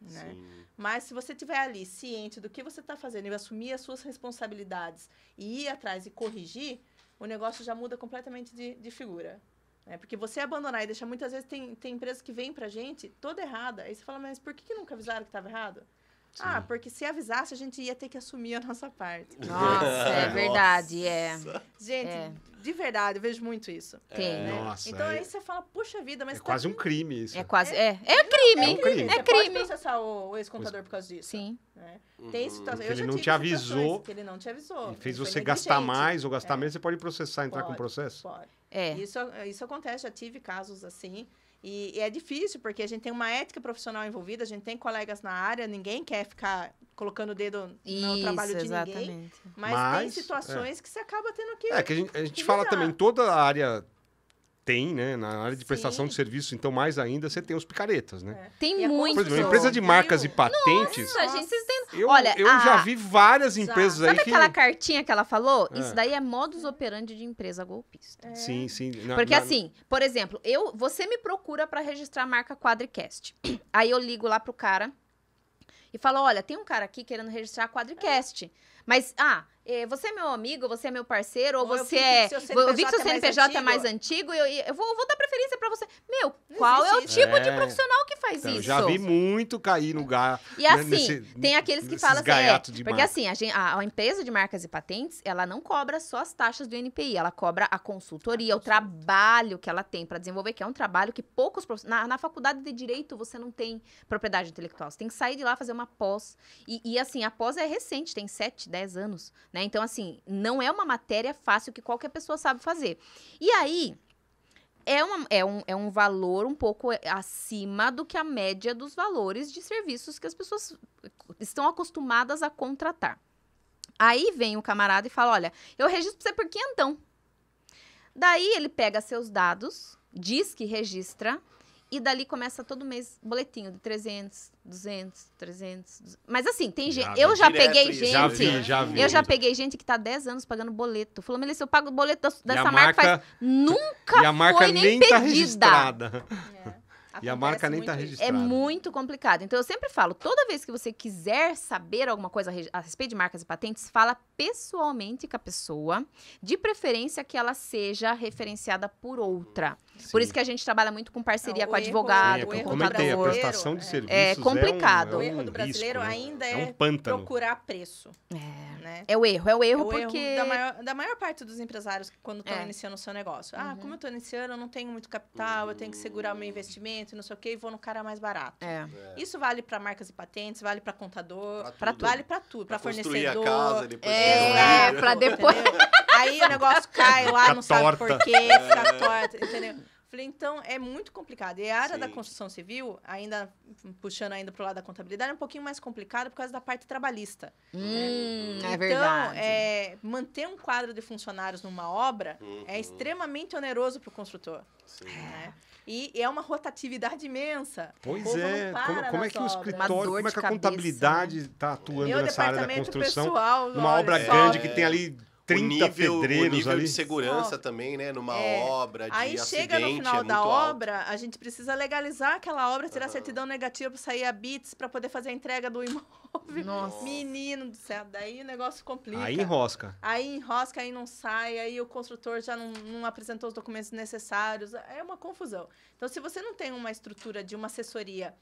S3: Né? Mas se você estiver ali ciente do que você está fazendo e assumir as suas responsabilidades e ir atrás e corrigir, o negócio já muda completamente de figura. Né? Porque você abandonar e deixar... Muitas vezes tem empresas que vêm para a gente toda errada. Aí você fala, mas por que nunca avisaram que estava errado? Sim. Porque se avisasse, a gente ia ter que assumir a nossa parte.
S4: Nossa, é verdade,
S3: Gente, de verdade, eu vejo muito isso.
S4: Tem.
S3: Né?
S1: Nossa,
S3: então aí você fala, puxa vida, mas...
S1: É quase um crime isso.
S4: É quase... É crime.
S3: Você pode processar o ex-contador por causa disso.
S4: Sim.
S3: Né? Tem situações...
S1: Ele não te avisou.
S3: Que ele não te avisou.
S1: E fez você gastar mais ou gastar menos, você pode processar, entrar com processo?
S3: Pode.
S4: É.
S3: Isso acontece, já tive casos assim. E é difícil, porque a gente tem uma ética profissional envolvida, a gente tem colegas na área, ninguém quer ficar colocando o dedo no trabalho de ninguém. Mas tem situações que você acaba tendo que...
S1: que a gente fala também, toda a área tem, né? Na área de prestação de serviço, então mais ainda, você tem os picaretas, né?
S4: Tem muito.
S1: Por exemplo, empresa de marcas e patentes...
S4: Nossa, gente, vocês têm...
S1: Eu já vi várias empresas aí que...
S4: Sabe aquela cartinha que ela falou? Isso daí é modus operandi de empresa golpista.
S1: Sim.
S4: Porque assim, por exemplo, você me procura para registrar a marca Quadricast. Aí eu ligo lá pro cara e falo, olha, tem um cara aqui querendo registrar a Quadricast. Mas, você é meu amigo, você é meu parceiro, ou você eu vi que seu CNPJ é mais antigo, eu vou dar preferência pra você. Meu, qual é o tipo de profissional que faz isso?
S1: Eu já vi muito cair no gato.
S4: E assim, tem aqueles que falam assim, porque assim, a empresa de marcas e patentes, ela não cobra só as taxas do NPI, ela cobra a consultoria, o trabalho que ela tem pra desenvolver, que é um trabalho que poucos profissionais... Na faculdade de Direito, você não tem propriedade intelectual, você tem que sair de lá fazer uma pós. E assim, a pós é recente, tem 7, 10 anos, né? Então, assim, não é uma matéria fácil que qualquer pessoa sabe fazer. E aí, é um valor um pouco acima do que a média dos valores de serviços que as pessoas estão acostumadas a contratar. Aí vem o camarada e fala, olha, eu registro pra você por quinhentão. Daí ele pega seus dados, diz que registra, e dali começa todo mês boletinho de 300, 200, 300... 200. Mas assim, tem gente... Eu já peguei gente...
S1: Já vi.
S4: Eu já peguei gente que tá 10 anos pagando boleto. Falou, Melissa, eu pago o boleto dessa marca faz... Nunca
S1: e a marca
S4: foi nem
S1: tá
S4: pedida.
S1: registrada. E a marca nem tá registrada.
S4: É muito complicado. Então, eu sempre falo, toda vez que você quiser saber alguma coisa a respeito de marcas e patentes, fala pessoalmente com a pessoa, de preferência que ela seja referenciada por outra.
S1: Sim.
S4: Por isso que a gente trabalha muito com parceria com advogado, com
S1: contador. A prestação de serviços
S4: é complicado.
S3: O erro do brasileiro ainda é
S1: um pântano.
S3: Procurar preço. Né?
S4: É o erro porque...
S3: Erro da maior parte dos empresários quando estão iniciando o seu negócio. Como eu estou iniciando, eu não tenho muito capital, eu tenho que segurar o meu investimento, não sei o quê, e vou no cara mais barato. Isso vale para marcas e patentes, vale para contador, vale para tudo, para fornecedor.
S2: Construir a casa, depois
S4: para depois...
S3: Aí o negócio cai lá, não sabe por quê, fica torta, entendeu? Falei, então, é muito complicado. E a área da
S2: Sim.
S3: construção civil, ainda puxando ainda para o lado da contabilidade, é um pouquinho mais complicado por causa da parte trabalhista.
S4: É
S3: Então,
S4: verdade.
S3: manter um quadro de funcionários numa obra é extremamente oneroso para o construtor.
S2: Sim.
S3: Né? E é uma rotatividade imensa.
S1: Pois
S3: O povo
S1: é,
S3: não para
S1: como é
S3: nas
S1: que o
S3: obras.
S4: Uma
S1: escritório,
S4: dor
S1: como é
S4: de
S1: que a
S4: cabeça,
S1: contabilidade está atuando
S3: Meu
S1: nessa área da
S3: departamento
S1: construção?
S3: pessoal,
S1: Numa
S3: olha
S1: obra
S3: só.
S1: grande que tem ali
S2: O
S1: 30
S2: o
S1: pedreiros
S2: nível
S1: ali.
S2: de segurança
S3: Ó,
S2: também, né? Numa
S3: é.
S2: obra de
S3: Aí
S2: acidente
S3: chega no final
S2: é
S3: da
S2: muito alto.
S3: obra, a gente precisa legalizar aquela obra, tirar
S2: Aham.
S3: certidão negativa para sair a BITS, para poder fazer a entrega do imóvel.
S4: Nossa.
S3: Menino do céu, daí o negócio complica.
S1: Aí enrosca.
S3: Aí enrosca, aí não sai, aí o construtor já não apresentou os documentos necessários. É uma confusão. Então, se você não tem uma estrutura de uma assessoria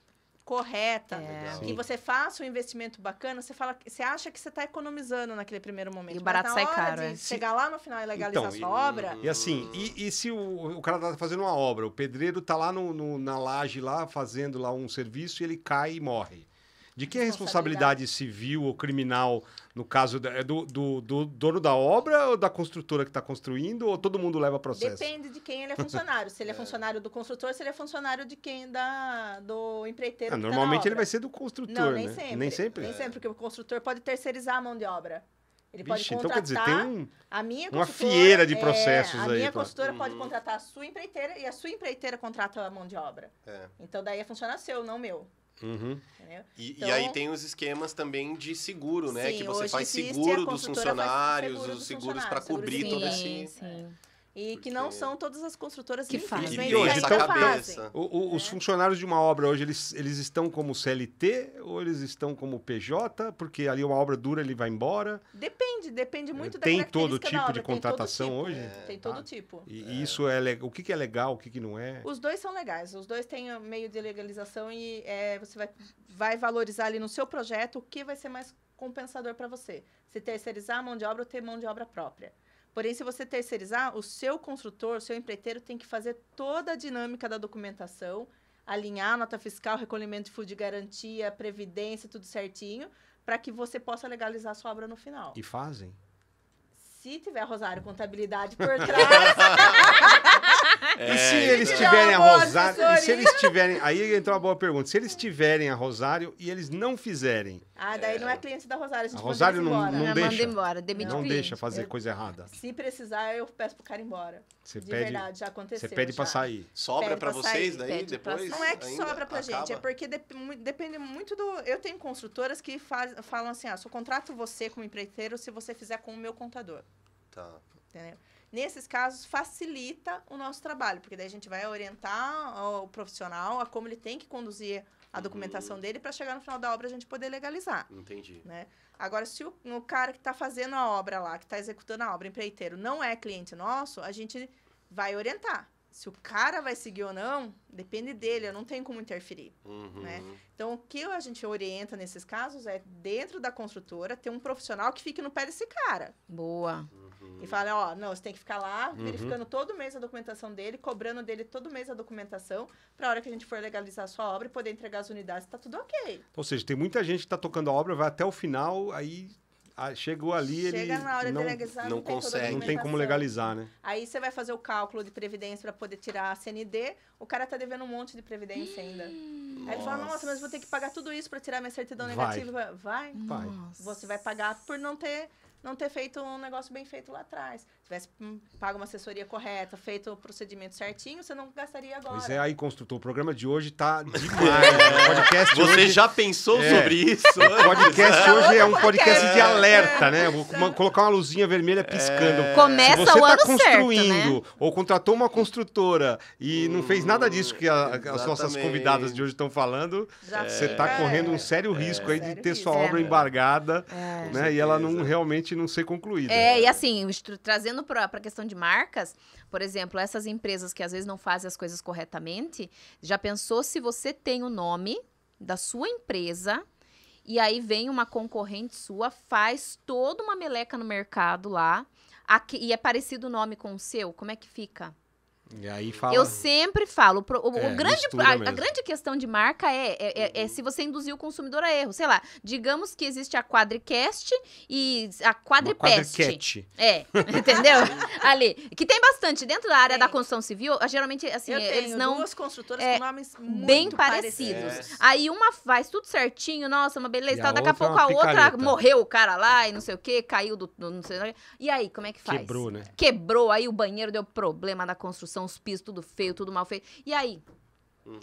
S3: correta,
S2: Legal.
S3: que
S1: Sim.
S3: você faça um investimento bacana, você acha que você está economizando naquele primeiro momento.
S4: E o barato
S3: Mas
S4: sai
S3: na hora
S4: caro,
S3: de
S4: é.
S3: chegar lá no final e legalizar
S1: Então,
S3: a sua obra,
S1: E assim, e se o cara tá fazendo uma obra, o pedreiro tá lá na laje lá, fazendo lá um serviço e ele cai e morre. De quem é a responsabilidade civil ou criminal, no caso, é do dono da obra ou da construtora que está construindo, ou todo mundo leva processo?
S3: depende de quem ele é funcionário. Se ele é funcionário do construtor, se ele é funcionário de quem do empreiteiro.
S1: Ah,
S3: que tá na
S1: normalmente ele
S3: obra.
S1: vai ser do construtor,
S3: Não, nem
S1: né?
S3: sempre.
S1: Nem sempre?
S3: Nem sempre, porque o construtor pode terceirizar a mão de obra. Ele pode
S1: Vixe,
S3: contratar.
S1: então quer dizer, tem
S3: a minha
S1: uma
S3: construtora,
S1: fieira de processos
S3: a
S1: aí
S3: minha
S1: pra-
S3: construtora pode contratar a sua empreiteira e a sua empreiteira contrata a mão de obra.
S2: É.
S3: Então daí é funcionário seu, não meu.
S1: Uhum.
S3: Entendeu?
S2: E
S3: Então-
S2: aí tem os esquemas também de seguro, né?
S3: Sim,
S2: que você
S3: hoje
S2: faz
S3: existe,
S2: seguro
S3: a
S2: dos
S3: construtora faz
S2: funcionários,
S3: seguro
S2: os
S3: dos
S2: seguros para
S3: funcionários,
S2: cobrir
S3: seguro
S2: todo
S3: de
S2: esse...
S4: Sim.
S3: E que
S2: Porque-
S3: não são todas as construtoras
S4: Que fazem.
S3: infelizmente,
S1: E hoje,
S3: ainda
S1: então,
S3: fazem.
S1: Os funcionários de uma obra hoje, eles estão como CLT ou eles estão como PJ? Porque ali uma obra dura, ele vai embora.
S3: Depende muito da
S1: Tem
S3: característica
S1: todo
S3: da
S1: tipo
S3: obra,
S1: de
S3: tem todo
S1: contratação
S3: tipo,
S1: hoje?
S3: Tem todo
S1: Tá.
S3: tipo.
S1: E isso é o que é legal, o que não é?
S3: Os dois são legais, os dois têm meio de legalização e você vai valorizar ali no seu projeto o que vai ser mais compensador para você. Se terceirizar a mão de obra ou ter mão de obra própria. Porém, se você terceirizar, o seu construtor, o seu empreiteiro tem que fazer toda a dinâmica da documentação, alinhar a nota fiscal, recolhimento de fundo de garantia, previdência, tudo certinho, para que você possa legalizar a sua obra no final.
S1: E fazem?
S3: Se tiver Rosário Contabilidade por trás,
S1: E se eles
S3: tiver
S1: tiverem a
S3: uma boa
S1: Rosário, e se
S3: assessoria?
S1: eles tiverem, aí entra uma boa pergunta, se eles tiverem a Rosário e eles não fizerem,
S3: daí não é cliente da Rosário, a gente
S1: A
S3: manda
S1: Rosário
S3: eles
S1: não-
S3: embora.
S1: não
S4: Já
S1: deixa.
S4: manda embora, demite
S1: não
S4: o cliente.
S1: deixa fazer coisa errada.
S3: Se precisar, eu peço pro cara ir embora.
S1: Você
S3: De
S1: pede,
S3: verdade, já aconteceu.
S1: você pede pra
S3: já.
S1: sair.
S2: Sobra
S3: Pede
S2: para
S3: pra
S2: vocês
S3: sair,
S2: daí
S4: pede pra
S2: depois?
S3: Não é que
S2: ainda?
S3: sobra pra gente, é
S2: Acaba?
S3: porque depende muito do... Eu tenho construtoras que falam assim, só contrato você como empreiteiro se você fizer com o meu contador,
S2: Tá.
S3: entendeu? Nesses casos, facilita o nosso trabalho, porque daí a gente vai orientar o profissional a como ele tem que conduzir a documentação dele para chegar no final da obra a gente poder legalizar,
S2: Entendi.
S3: né? Agora, se o cara que está fazendo a obra lá, que está executando a obra, empreiteiro, não é cliente nosso, a gente vai orientar. Se o cara vai seguir ou não, depende dele, eu não tenho como interferir.
S2: Uhum.
S3: Né? Então, o que a gente orienta nesses casos é, dentro da construtora, ter um profissional que fique no pé desse cara.
S4: Boa.
S3: E fala, não, você tem que ficar lá, verificando todo mês a documentação dele, cobrando dele todo mês a documentação, para a hora que a gente for legalizar a sua obra e poder entregar as unidades, tá tudo ok.
S1: Ou seja, tem muita gente que tá tocando a obra, vai até o final, aí chegou ali,
S3: Chega
S1: ele
S3: na hora
S1: não,
S3: de legalizar,
S2: não
S3: não tem toda a
S2: consegue.
S1: não tem como
S3: documentação.
S1: legalizar, né?
S3: Aí você vai fazer o cálculo de previdência para poder tirar a CND, o cara tá devendo um monte de previdência ainda. Aí ele fala, nossa, mas vou ter que pagar tudo isso para tirar minha certidão
S1: Vai.
S3: negativa. Vai.
S1: Vai.
S4: Nossa.
S3: Você vai pagar por não ter feito um negócio bem feito lá atrás. Se tivesse pago uma assessoria correta, feito o procedimento certinho, você não gastaria agora.
S1: Pois é, aí, construtor, o programa de hoje tá demais. O podcast
S2: Você
S1: hoje...
S2: já pensou
S1: É.
S2: sobre isso?
S1: O podcast hoje é um podcast de
S3: É.
S1: alerta, né? Vou colocar uma luzinha vermelha piscando.
S4: Começa
S1: Se você
S4: o ano
S1: tá
S4: certo,
S1: construindo
S4: né?
S1: ou contratou uma construtora e não fez nada disso que as nossas
S2: exatamente.
S1: convidadas de hoje estão falando,
S3: Já
S1: você tá
S3: fica,
S1: correndo um sério risco aí de
S3: sério
S1: ter
S3: risco.
S1: sua obra embargada,
S4: É.
S1: né? E ela não
S2: certeza.
S1: realmente não ser concluída.
S4: E assim, trazendo para a questão de marcas, por exemplo, essas empresas que às vezes não fazem as coisas corretamente, já pensou se você tem o nome da sua empresa e aí vem uma concorrente sua, faz toda uma meleca no mercado lá, e é parecido o nome com o seu, como é que fica?
S1: E aí fala...
S4: Eu sempre falo,
S1: mistura
S4: a
S1: mesmo.
S4: grande questão de marca é se você induzir o consumidor a erro. Sei lá, digamos que existe a Quadricast e a
S1: Uma
S4: Quadripest.
S1: quadriquete.
S4: Entendeu? Ali, que tem bastante. Dentro da área
S3: Tem.
S4: da construção civil, geralmente, assim,
S3: Eu
S4: eles
S3: tenho
S4: não...
S3: duas construtoras
S4: é,
S3: com nomes muito
S4: bem parecidos.
S2: É.
S4: Aí uma faz tudo certinho, nossa, uma beleza
S1: E
S4: e
S1: a
S4: tal. Daqui a
S1: outra é
S4: pouco
S1: uma
S4: a outra
S1: picareta.
S4: morreu o cara lá e não sei o quê, caiu do não sei o quê. E aí, como é que faz?
S1: Quebrou, né?
S4: Quebrou, aí o banheiro deu problema na construção, os pisos tudo feio, tudo mal feito. E aí?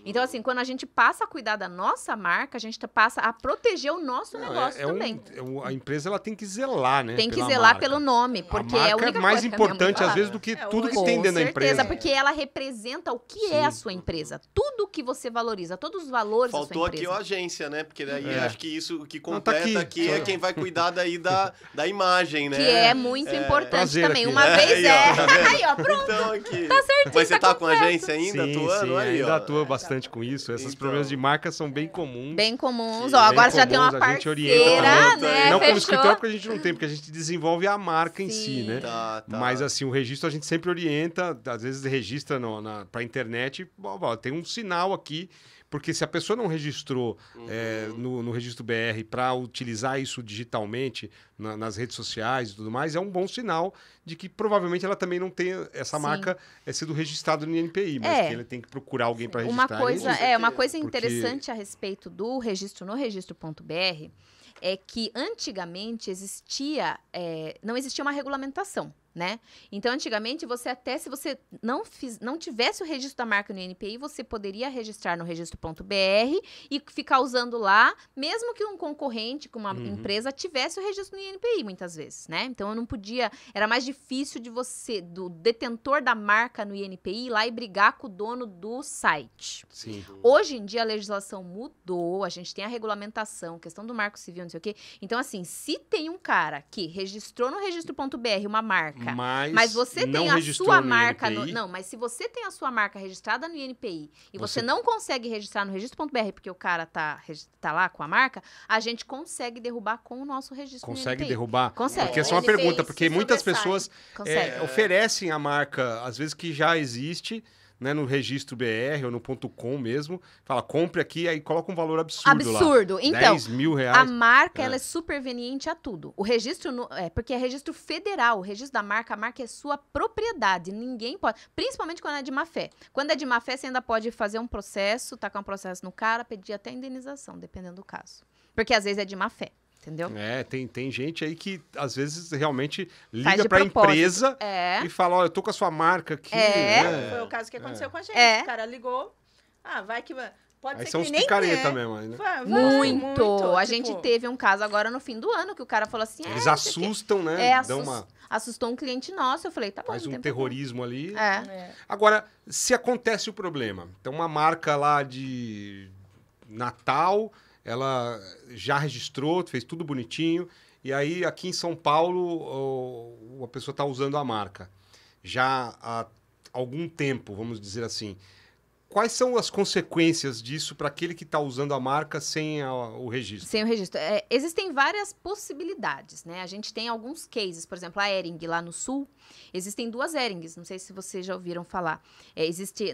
S4: Então, assim, quando a gente passa a cuidar da nossa marca, a gente passa a proteger o nosso
S1: Não,
S4: negócio também.
S1: a empresa ela tem que zelar, né?
S4: Tem que
S1: pela
S4: zelar
S1: marca.
S4: pelo nome, porque
S1: a marca
S4: é a única
S1: mais
S4: coisa que a minha mãe
S1: importante, às
S4: falava.
S1: vezes, do que tudo que
S3: hoje-
S1: tem
S4: Com
S1: dentro da
S4: certeza,
S1: empresa.
S4: porque ela representa o que é a
S1: Sim.
S4: sua empresa. Tudo que você valoriza, todos os valores
S2: Faltou
S4: da sua
S2: aqui
S4: empresa.
S2: a agência, né? Porque daí
S1: É.
S2: acho que isso o que
S1: Não, tá
S2: completa
S1: aqui.
S2: aqui é quem vai cuidar daí da imagem, né?
S4: Que é muito importante
S1: Prazer
S4: também.
S1: aqui.
S4: Uma
S2: É,
S4: vez
S2: aí, ó, tá vendo?
S4: Aí, ó, pronto.
S2: Então aqui. Tá certinho. Mas você tá com a agência ainda
S1: Sim,
S2: atuando?
S1: sim,
S2: Aí,
S1: ainda
S2: ó.
S1: atua bastante com isso. Esses
S2: Então.
S1: problemas de marca são bem comuns.
S4: Bem comuns.
S2: Sim,
S4: Ó,
S2: bem
S4: agora você já tem uma
S1: comuns, a gente orienta
S4: parceira,
S2: também.
S4: né?
S1: Não como
S4: Fechou.
S1: escritório, porque a gente não tem, porque a gente desenvolve a marca em si,
S4: Sim.
S1: né?
S2: Tá.
S1: Mas assim, o registro a gente sempre orienta, às vezes registra pra internet, tem um sinal aqui, porque se a pessoa não registrou no registro BR para utilizar isso digitalmente nas redes sociais e tudo mais, é um bom sinal de que provavelmente ela também não tem essa
S4: Sim.
S1: marca sido registrada no INPI, mas que ele tem que procurar alguém para registrar.
S4: Uma coisa,
S1: isso.
S4: uma coisa
S1: Porque-
S4: interessante a respeito do registro no registro.br é que antigamente não existia uma regulamentação, né? Então, antigamente, se você não tivesse o registro da marca no INPI, você poderia registrar no registro.br e ficar usando lá, mesmo que um concorrente, com uma empresa, tivesse o registro no INPI, muitas vezes, né? Então, eu não podia... Era mais difícil do detentor da marca no INPI, ir lá e brigar com o dono do site.
S1: Sim.
S4: Hoje em dia, a legislação mudou, a gente tem a regulamentação, questão do marco civil, não sei o quê. Então, assim, se tem um cara que registrou no registro.br uma marca, mas você
S1: não
S4: tem a
S1: registrou
S4: sua
S1: no
S4: marca...
S1: INPI?
S4: Não, mas se você tem a sua marca registrada no INPI e você
S1: Você-
S4: não consegue registrar no registro.br porque o cara tá lá com a marca, a gente consegue derrubar com o nosso registro no
S1: Consegue
S4: INPI.
S1: derrubar?
S4: Consegue.
S1: Porque essa é uma
S3: Ele
S1: pergunta,
S3: fez,
S1: porque
S3: se
S1: muitas
S3: sobressai.
S1: pessoas
S4: Consegue.
S1: oferecem a marca, às vezes que já existe, né, no registro BR ou no .com mesmo, fala, compre aqui, aí coloca um valor absurdo lá.
S4: Absurdo. Então,
S1: 10 mil
S4: a
S1: reais.
S4: marca, ela é superveniente a tudo. O registro, porque é registro federal, o registro da marca, a marca é sua propriedade, ninguém pode, principalmente quando é de má fé. Quando é de má fé, você ainda pode fazer um processo, tacar um processo no cara, pedir até indenização, dependendo do caso. Porque às vezes é de má fé, entendeu?
S1: Tem gente aí que, às vezes, realmente
S4: Faz
S1: liga
S4: de
S1: pra
S4: propósito.
S1: empresa
S4: É.
S1: e fala, ó, eu tô com a sua marca aqui.
S4: É.
S3: Foi o caso que aconteceu com a gente.
S4: É.
S3: O cara ligou. Vai que... Pode
S1: Aí
S3: ser
S1: são
S3: que
S1: os
S3: nem
S1: picareta
S3: tenha.
S1: mesmo, aí, né?
S4: Muito. A
S3: tipo,
S4: gente teve um caso agora no fim do ano que o cara falou assim...
S1: Eles
S4: não sei o quê.
S1: assustam, né? Dão
S4: Assustou um cliente nosso. Eu falei, tá bom,
S1: faz
S4: não
S1: um
S4: tem problema.
S1: terrorismo ali.
S4: É.
S1: Agora, se acontece o problema, então uma marca lá de Natal, ela já registrou, fez tudo bonitinho, e aí aqui em São Paulo a pessoa está usando a marca já há algum tempo, vamos dizer assim. Quais são as consequências disso para aquele que está usando a marca sem o registro?
S4: Sem o registro. Existem várias possibilidades, né? A gente tem alguns cases, por exemplo, a Hering lá no Sul, existem 2 Herings, não sei se vocês já ouviram falar.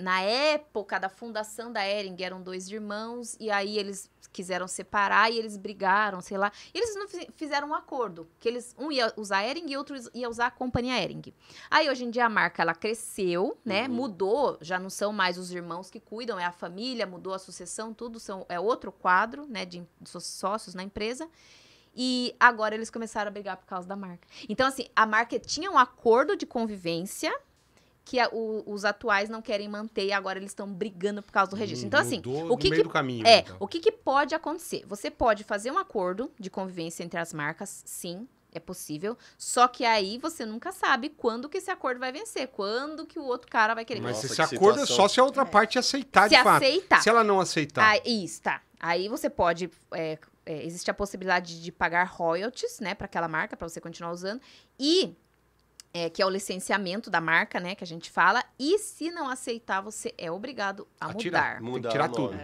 S4: Na época da fundação da Hering, eram 2 irmãos, e aí eles quiseram separar e eles brigaram, sei lá. E eles não fizeram um acordo, que um ia usar a Hering e outro ia usar a companhia Hering. Aí, hoje em dia, a marca, ela cresceu, né? Mudou, já não são mais os irmãos que cuidam, é a família, mudou a sucessão, tudo, é outro quadro, né, de sócios na empresa. E agora eles começaram a brigar por causa da marca. Então, assim, a marca tinha um acordo de convivência que os atuais não querem manter e agora eles estão brigando por causa do registro. Então, assim,
S1: o que meio do caminho, então.
S4: o que pode acontecer? Você pode fazer um acordo de convivência entre as marcas, sim, é possível. Só que aí você nunca sabe quando que esse acordo vai vencer, quando que o outro cara vai querer.
S1: Mas
S2: Nossa,
S1: esse
S2: que
S1: acordo
S2: situação.
S1: é só se a outra parte aceitar
S4: Se
S1: de fato.
S4: aceitar.
S1: Se ela não aceitar.
S4: Isso, tá. Aí você pode... existe a possibilidade de pagar royalties, né, para aquela marca, para você continuar usando. E... que é o licenciamento da marca, né, que a gente fala. E se não aceitar, você é obrigado a mudar.
S1: Tem que tirar tudo.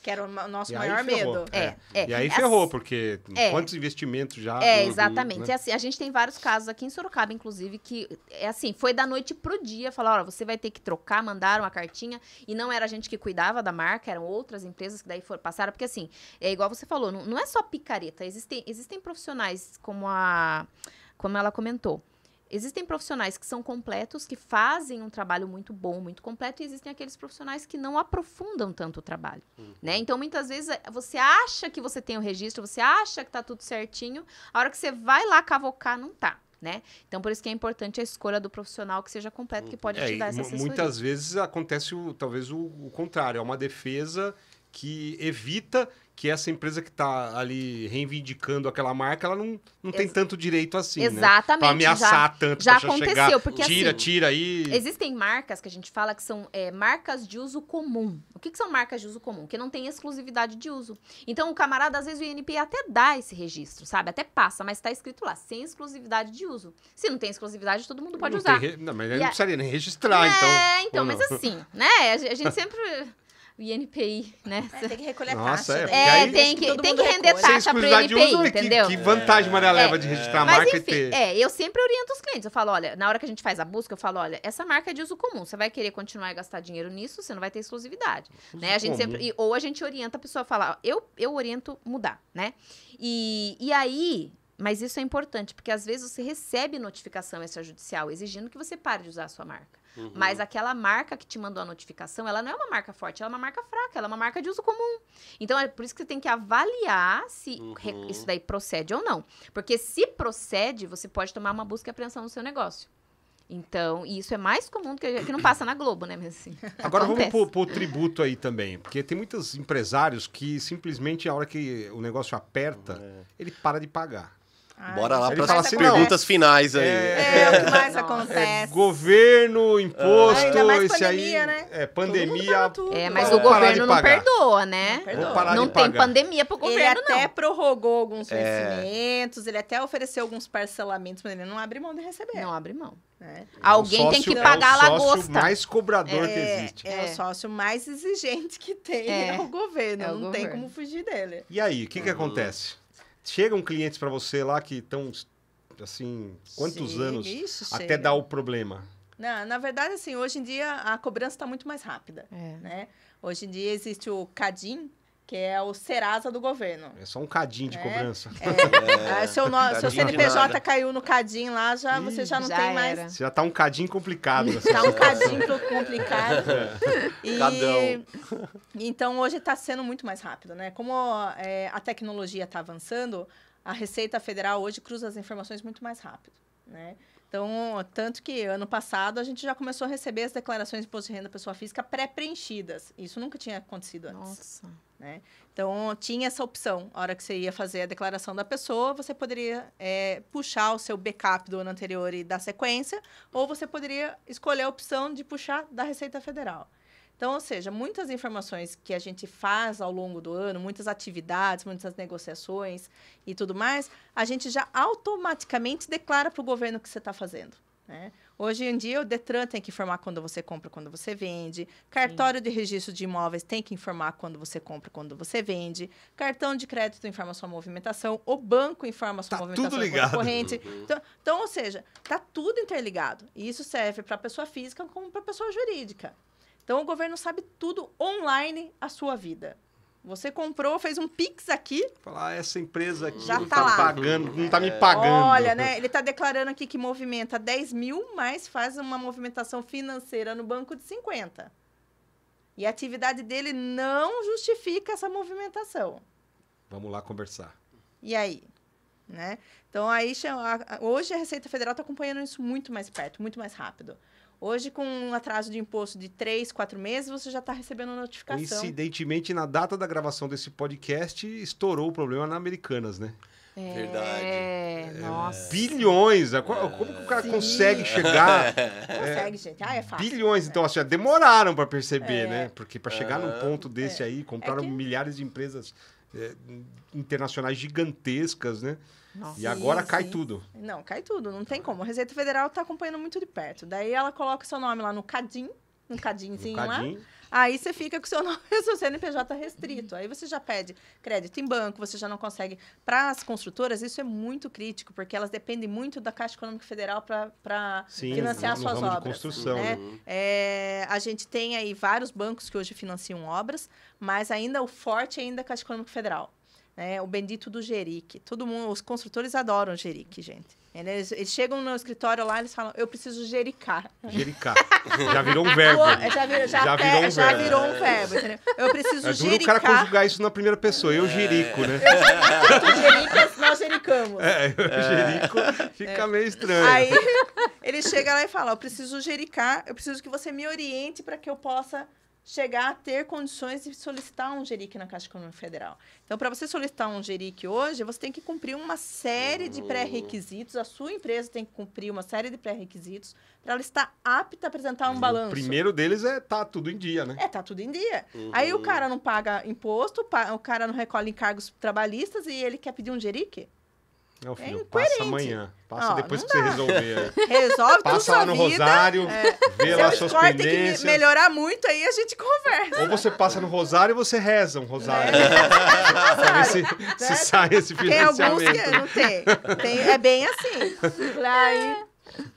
S3: Que era o nosso
S1: E aí
S3: maior
S1: ferrou.
S3: medo.
S1: E aí
S4: Assim,
S1: ferrou, porque quantos investimentos já...
S4: exatamente.
S1: né?
S4: Assim, a gente tem vários casos aqui em Sorocaba, inclusive, que foi da noite pro dia, falaram, olha, você vai ter que trocar, mandaram uma cartinha, e não era a gente que cuidava da marca, eram outras empresas que daí passaram, porque assim, é igual você falou, não é só picareta, existem profissionais como ela comentou. Existem profissionais que são completos, que fazem um trabalho muito bom, muito completo, e existem aqueles profissionais que não aprofundam tanto o trabalho, né? Então, muitas vezes, você acha que você tem o registro, você acha que tá tudo certinho, a hora que você vai lá cavocar, não tá, né? Então, por isso que é importante a escolha do profissional que seja completo, que pode te dar essa assessoria.
S1: Muitas vezes acontece talvez o contrário, é uma defesa que evita que essa empresa que está ali reivindicando aquela marca, ela não tem tanto direito assim,
S4: exatamente,
S1: né? Pra ameaçar tanto,
S4: já
S1: pra
S4: aconteceu,
S1: chegar,
S4: porque
S1: tira aí...
S4: Existem marcas que a gente fala que são marcas de uso comum. O que são marcas de uso comum? Que não tem exclusividade de uso. Então, o camarada, às vezes, o INPI até dá esse registro, sabe? Até passa, mas está escrito lá, sem exclusividade de uso. Se não tem exclusividade, todo mundo pode usar.
S1: Não, mas ele não precisaria nem registrar, então.
S4: Então, mas assim, né? A gente sempre... O INPI, né?
S3: Tem que recolher
S1: Nossa,
S3: taxa.
S1: aí
S4: tem que render taxa pro INPI, entendeu?
S1: Que vantagem Maria leva de registrar a marca
S4: enfim,
S1: e ter...
S4: eu sempre oriento os clientes. Eu falo, olha, na hora que a gente faz a busca, eu falo, olha, essa marca é de uso comum. Você vai querer continuar a gastar dinheiro nisso, você não vai ter exclusividade. Né? A gente sempre, ou a gente orienta a pessoa a falar, eu oriento mudar, né? E aí... Mas isso é importante, porque às vezes você recebe notificação extrajudicial exigindo que você pare de usar a sua marca. Mas aquela marca que te mandou a notificação, ela não é uma marca forte, ela é uma marca fraca, ela é uma marca de uso comum. Então, é por isso que você tem que avaliar se isso daí procede ou não. Porque se procede, você pode tomar uma busca e apreensão no seu negócio. Então, isso é mais comum do que não passa na Globo, né? Mas, assim,
S1: agora
S4: acontece.
S1: Vamos pro tributo aí também, porque tem muitos empresários que simplesmente a hora que o negócio aperta, ele para de pagar.
S2: Bora lá
S1: Ele
S2: para
S1: fala
S2: as
S1: assim,
S2: perguntas finais aí.
S3: É o que mais acontece.
S1: Governo, imposto,
S3: ainda mais
S1: esse
S3: pandemia,
S1: aí.
S3: né?
S1: Pandemia.
S4: Mas
S1: Vou
S4: o
S1: parar
S4: governo
S1: de
S4: não
S1: pagar.
S4: perdoa, né?
S3: perdoa.
S1: Vou parar
S4: Não
S1: de
S4: tem
S1: pagar.
S4: pandemia pro governo,
S3: Ele até
S4: não.
S3: prorrogou alguns vencimentos, ele até ofereceu alguns parcelamentos, mas ele não abre mão de receber.
S4: Não abre mão.
S3: Né?
S4: Alguém tem que pagar a
S1: É o
S4: lagosta.
S1: sócio mais cobrador que existe.
S3: É o sócio mais exigente que tem, é o governo.
S4: É o
S3: não tem
S4: governo.
S3: como fugir dele.
S1: E aí, o que acontece? Chegam clientes para você lá que estão, assim, quantos
S3: Chega,
S1: anos
S3: isso,
S1: até
S3: chega.
S1: dar o problema?
S3: Não, na verdade, assim, hoje em dia a cobrança está muito mais rápida. Né? Hoje em dia existe o CADIM, que é o Serasa do governo.
S1: É só um cadinho de cobrança.
S3: Seu
S2: Cadinho de
S3: CNPJ
S2: nada.
S3: caiu no CADIM lá, você já não tem mais.
S1: Você já tá um cadinho complicado.
S3: Tá um cadinho complicado.
S2: Cadão.
S3: Então, hoje está sendo muito mais rápido, né? Como a tecnologia está avançando, a Receita Federal hoje cruza as informações muito mais rápido, né? Então, tanto que ano passado a gente já começou a receber as declarações de imposto de renda da pessoa física pré-preenchidas. Isso nunca tinha acontecido antes.
S4: Nossa.
S3: Né? Então, tinha essa opção. A hora que você ia fazer a declaração da pessoa, você poderia puxar o seu backup do ano anterior e da sequência, ou você poderia escolher a opção de puxar da Receita Federal. Então, ou seja, muitas informações que a gente faz ao longo do ano, muitas atividades, muitas negociações e tudo mais, a gente já automaticamente declara para o governo o que você está fazendo. Né? Hoje em dia, o DETRAN tem que informar quando você compra, quando você vende. Cartório de registro de imóveis tem que informar quando você compra, quando você vende. Cartão de crédito informa sua movimentação. O banco informa sua movimentação
S1: tudo ligado.
S3: corrente. Então, ou seja, está tudo interligado. E isso serve para a pessoa física como para a pessoa jurídica. Então, o governo sabe tudo online a sua vida. Você comprou, fez um Pix aqui.
S1: Falar, essa empresa aqui
S3: Já
S1: não
S3: tá
S1: tá
S3: lá.
S1: pagando, não tá me pagando.
S3: Olha, né? Ele está declarando aqui que movimenta 10 mil, mas faz uma movimentação financeira no banco de 50. E a atividade dele não justifica essa movimentação.
S1: Vamos lá conversar.
S3: E aí? Né? Então, hoje a Receita Federal está acompanhando isso muito mais perto, muito mais rápido. Hoje, com um atraso de imposto de 3, 4 meses, você já está recebendo notificação.
S1: Coincidentemente, na data da gravação desse podcast, estourou o problema na Americanas, né?
S2: Verdade.
S4: Nossa.
S1: Bilhões! Como que o cara consegue chegar?
S3: Consegue, gente. É fácil.
S1: Bilhões. Então, assim, demoraram para perceber, né? Porque para chegar num ponto desse aí, compraram milhares de empresas internacionais gigantescas, né?
S4: Nossa.
S1: E agora cai
S3: sim.
S1: tudo.
S3: Não, cai tudo. Não tem como. A Receita Federal está acompanhando muito de perto. Daí ela coloca o seu nome lá no CADIM, um cadinzinho lá. Aí você fica com o seu nome e o seu CNPJ restrito. Aí você já pede crédito em banco, você já não consegue. Para as construtoras, isso é muito crítico, porque elas dependem muito da Caixa Econômica Federal para financiar as suas
S1: no ramo
S3: obras.
S1: de construção,
S3: né?
S1: né?
S3: A gente tem aí vários bancos que hoje financiam obras, mas ainda o forte ainda é a Caixa Econômica Federal. Né? O bendito do Geric. Todo mundo, os construtores adoram o Geric, gente. Eles chegam no escritório lá, eles falam, eu preciso jericar.
S1: Jericar. Já virou um verbo.
S3: Já virou um verbo, entendeu? Eu preciso
S1: É duro
S3: jericar.
S1: o cara conjugar isso na primeira pessoa. Eu jerico, né?
S3: Tu jericas, nós jericamos.
S1: Eu jerico, fica meio estranho.
S3: Aí ele chega lá e fala, eu preciso jericar, eu preciso que você me oriente para que eu possa chegar a ter condições de solicitar um GERIC na Caixa Econômica Federal. Então, para você solicitar um GERIC hoje, você tem que cumprir uma série de pré-requisitos, a sua empresa tem que cumprir uma série de pré-requisitos para ela estar apta a apresentar um balanço.
S1: O primeiro deles tá tudo em dia, né?
S3: Tá tudo em dia. Aí o cara não paga imposto, o cara não recolhe encargos trabalhistas e ele quer pedir um GERIC?
S1: Não, filho,
S3: incoerente.
S1: passa amanhã. Passa depois que você resolver.
S3: Resolve
S1: passa
S3: tudo
S1: lá no
S3: sua vida.
S1: Rosário, vê lá suas
S3: Tem
S1: pendências.
S3: que melhorar muito, aí a gente conversa.
S1: Ou você passa no Rosário ou você reza um Rosário. Pra ver se sai esse
S3: Tem alguns
S1: financiamento.
S3: que não tem. É bem assim. Aí,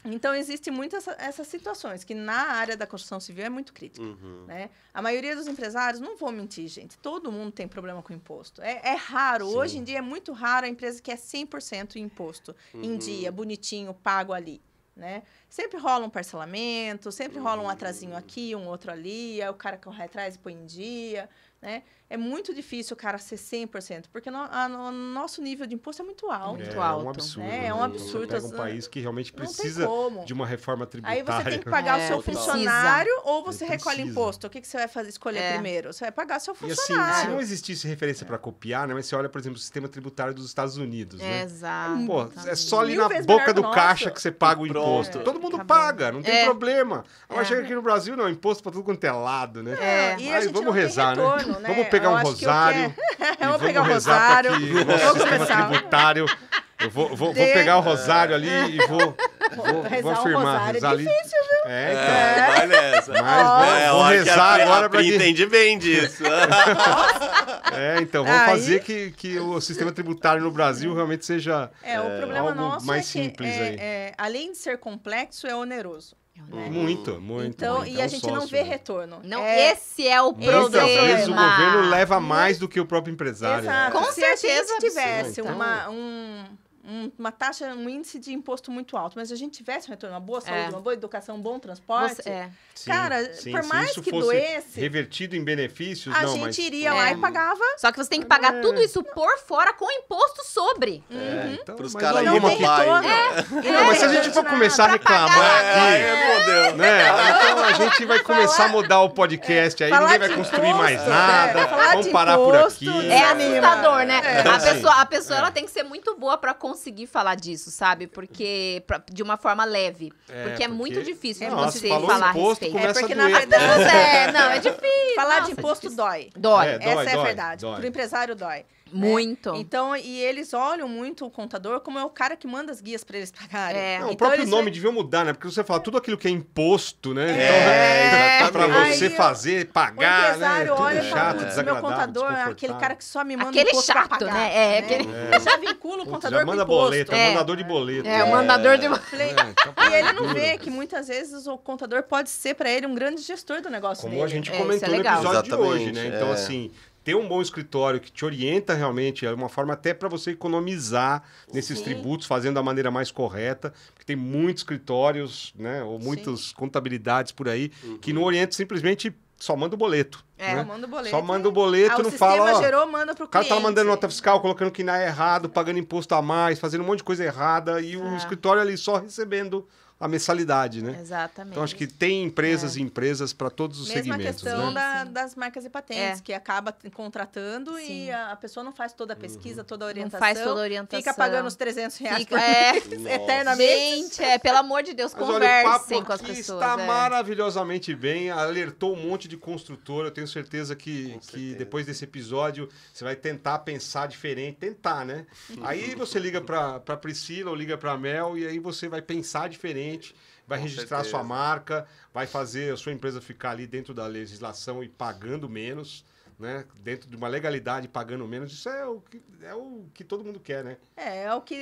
S3: então, existem muitas essas situações que na área da construção civil é muito crítica. Né? A maioria dos empresários, não vou mentir, gente, todo mundo tem problema com imposto. É raro,
S2: Sim.
S3: hoje em dia é muito raro a empresa que é 100% imposto em dia, bonitinho, pago ali. Né? Sempre rola um parcelamento, sempre rola um atrasinho aqui, um outro ali, aí o cara corre atrás e põe em dia. Né? É muito difícil o cara ser 100%, porque o nosso nível de imposto é muito alto.
S4: Muito
S1: É
S4: alto.
S1: um absurdo.
S3: Né? É um
S1: né?
S3: absurdo.
S1: Você pega um país que realmente
S3: Não tem
S1: precisa
S3: como.
S1: de uma reforma tributária.
S3: Aí você tem que pagar o seu
S2: total.
S3: funcionário ou você
S1: Ele
S3: recolhe
S1: precisa.
S3: imposto. O que você vai escolher primeiro? Você vai pagar seu
S1: E assim,
S3: funcionário.
S1: se não existisse referência para copiar, né? Mas você olha, por exemplo, o sistema tributário dos Estados Unidos, né?
S4: Exato.
S1: Pô, é só ali
S3: Mil
S1: na
S3: vezes
S1: boca
S3: melhor
S1: do
S3: que o
S1: caixa
S3: nosso.
S1: que você paga o
S2: Pronto.
S1: imposto. Todo mundo
S4: Acabou.
S1: paga, não tem problema. Agora
S4: É.
S1: chega aqui no Brasil, não, imposto pra tudo quanto é lado, né?
S3: E a
S1: Aí
S3: gente
S1: vamos
S3: não tem
S1: rezar,
S3: retorno, né?
S1: Vamos pegar
S3: Eu
S1: um
S3: acho que o que
S1: rosário.
S3: Vamos pegar o
S1: rezar pra
S3: rosário.
S1: que o nosso
S3: Vamos
S1: sistema
S3: começar.
S1: tributário. Eu vou pegar o rosário ali e vou
S3: Rezar um
S1: afirmar.
S3: rosário é
S1: rezar ali.
S3: difícil,
S1: viu?
S2: Vai nessa.
S1: Mas vou
S2: olha que
S1: rezar agora
S2: a
S1: pra
S2: Pri
S1: que...
S2: entende bem disso.
S1: Então vamos
S3: Aí-
S1: fazer que o sistema tributário no Brasil realmente seja
S3: O problema
S1: algo
S3: nosso
S1: mais
S3: é que,
S1: simples aí.
S3: além de ser complexo, é oneroso. Né?
S1: muito.
S3: Então,
S1: muito.
S3: e
S1: É
S3: a
S1: um
S3: gente não
S1: sócio,
S3: vê
S1: né?
S3: retorno.
S4: Não, esse é o
S3: Esse é o
S1: Muitas
S4: problema.
S1: vezes o governo leva mais do que o próprio empresário.
S3: Exato.
S4: Com
S3: Se a
S4: certeza
S3: gente tivesse
S1: absoluta.
S3: uma taxa, um índice de imposto muito alto, mas a gente tivesse um retorno, uma boa saúde,
S4: É.
S3: uma boa educação, um bom transporte,
S1: Sim,
S3: cara,
S1: sim,
S3: por
S1: se
S3: mais
S1: isso
S3: que
S1: fosse
S3: doesse,
S1: revertido em benefícios,
S3: a
S1: não,
S3: gente
S1: mas...
S3: iria lá e pagava.
S4: Só que você tem que pagar tudo isso por fora com imposto sobre.
S1: Então,
S2: Pros
S1: mas
S2: caras
S1: olha,
S3: Não
S2: irem
S3: tem
S2: roubar
S3: retorno.
S2: ainda.
S1: Não, mas se a gente for começar a reclamar aqui,
S2: fodeu.
S1: né? Então a gente vai começar a mudar o podcast aí,
S3: falar
S1: ninguém vai
S3: de
S1: construir
S3: imposto,
S1: mais nada,
S3: falar
S1: vamos
S3: de
S1: parar por
S3: imposto,
S1: aqui.
S4: É
S3: Desanima.
S4: assustador, né?
S1: Então,
S4: A pessoa ela tem que ser muito boa pra conseguir falar disso, sabe? Porque de uma forma leve. Porque é muito difícil de
S1: Nossa,
S4: você
S1: falou
S4: falar a
S1: imposto,
S4: respeito.
S1: começa
S3: porque
S1: a
S3: na
S1: doer.
S3: verdade-
S4: Não, é difícil.
S3: Falar
S4: Nossa,
S3: de imposto
S4: difícil.
S3: dói.
S4: Dói.
S1: Dói,
S3: Essa é a
S1: dói,
S3: verdade.
S1: dói.
S3: Pro empresário dói.
S4: Muito.
S3: Então, e eles olham muito o contador como é o cara que manda as guias para eles pagarem.
S4: É.
S1: Não, o
S3: Então,
S1: próprio
S3: eles
S1: nome
S3: veem-
S1: devia mudar, né? Porque você fala tudo aquilo que é imposto, né?
S2: exatamente.
S1: Pra você
S3: Aí,
S1: fazer,
S3: O
S1: pagar, né?
S3: empresário
S1: Tudo
S3: olha e fala,
S1: chato,
S3: "Putz, meu
S1: desagradável,
S3: contador é aquele
S1: desconfortável."
S3: cara que só me manda
S4: Aquele
S3: imposto pra
S4: chato,
S3: pagar,
S4: né? É, aquele-
S3: Já vincula o
S1: Putz,
S3: contador
S1: já manda
S3: com imposto.
S1: boleto, é o mandador de boleto.
S4: É, o mandador de...
S3: Falei,
S1: Então,
S3: E ele não vê que muitas vezes o contador pode ser para ele um grande gestor do negócio
S1: Como
S3: dele.
S1: a gente
S4: É,
S1: comentou
S4: isso é
S1: no
S4: legal.
S1: episódio de hoje, né?
S2: Exatamente,
S1: Então,
S2: é.
S1: assim, ter um bom escritório que te orienta realmente é uma forma até para você economizar nesses
S3: Sim.
S1: tributos, fazendo da maneira mais correta, porque tem muitos escritórios, né? Ou muitas contabilidades por aí que não orientam, simplesmente só manda o boleto.
S3: Só
S1: né?
S3: manda o boleto.
S1: Só manda o boleto,
S3: o
S1: não
S3: sistema
S1: fala, ó,
S3: gerou, manda pro
S1: o cara
S3: cliente.
S1: tá mandando nota fiscal, colocando que não é errado, pagando imposto a mais, fazendo um monte de coisa errada e o escritório ali só recebendo a mensalidade, né?
S4: Exatamente.
S1: Então acho que tem empresas e empresas para todos os
S3: Mesma
S1: segmentos,
S3: questão
S1: né?
S4: Sim.
S3: das marcas e patentes,
S4: É.
S3: que acaba contratando
S4: Sim.
S3: e a pessoa não faz toda a pesquisa, toda a
S4: Não
S3: orientação.
S4: faz toda a orientação.
S3: Fica pagando os R$300
S4: Fica-
S3: por
S4: é.
S3: mês, eternamente.
S4: Gente, pelo amor de Deus,
S1: Mas olha, o papo
S4: conversem com as
S1: aqui
S4: pessoas.
S1: está
S4: é.
S1: maravilhosamente bem, alertou um monte de construtor, eu tenho certeza que
S2: certeza.
S1: depois desse episódio você vai tentar pensar diferente, tentar, né? Aí você liga para Priscila ou liga para Mel e aí você vai pensar diferente, vai
S2: Com
S1: registrar a sua
S2: certeza.
S1: marca, vai fazer a sua empresa ficar ali dentro da legislação e pagando menos, né? Dentro de uma legalidade, pagando menos. Isso é o que todo mundo quer, né?
S3: É o que,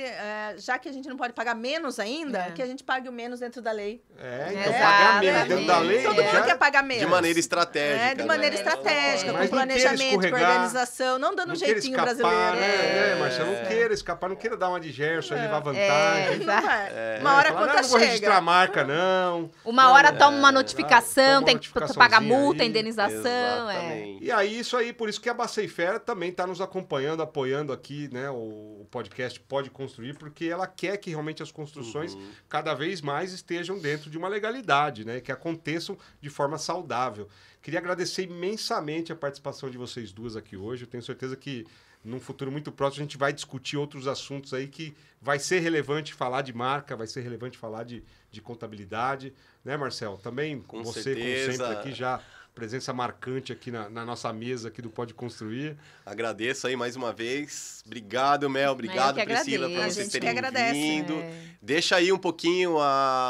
S3: já que a gente não pode pagar menos ainda, que a gente pague o menos dentro da lei.
S1: Então
S4: Exatamente.
S1: pagar menos dentro da lei
S3: Todo mundo
S1: já...
S3: quer pagar menos.
S2: De maneira estratégica.
S3: De maneira
S2: né?
S3: estratégica,
S1: Mas
S3: com
S1: não queira
S3: planejamento, com
S1: escorregar,
S3: organização, não dando
S1: Não
S3: um
S1: queira
S3: jeitinho
S1: escapar,
S3: brasileiro.
S1: né, Marcelo? Não queira escapar, não queira dar uma de Gerson, levar vantagem.
S3: Não vai. Uma hora a
S1: Falar,
S3: conta
S1: não vou registrar a
S3: chega.
S1: marca, não.
S4: Uma hora toma uma notificação,
S1: toma uma
S4: tem que pagar
S1: notificaçãozinha
S4: multa,
S1: aí.
S4: indenização.
S2: Exatamente.
S1: E aí, isso aí, por isso que a Bacei Fera também está nos acompanhando, apoiando aqui, né, o podcast Pode Construir, porque ela quer que realmente as construções cada vez mais estejam dentro de uma legalidade, né, que aconteçam de forma saudável. Queria agradecer imensamente a participação de vocês duas aqui hoje. Eu tenho certeza que num futuro muito próximo a gente vai discutir outros assuntos aí que vai ser relevante falar de marca, vai ser relevante falar de contabilidade, né, Marcel? Também
S2: Com
S1: você,
S2: certeza.
S1: como sempre, aqui já presença marcante aqui na nossa mesa aqui do Pode Construir.
S2: Agradeço aí mais uma vez. Obrigado, Mel. Obrigado,
S4: que
S2: Priscila, por
S4: agradeço.
S2: vocês
S3: A gente que
S2: terem
S3: agradece.
S2: vindo. Deixa aí um pouquinho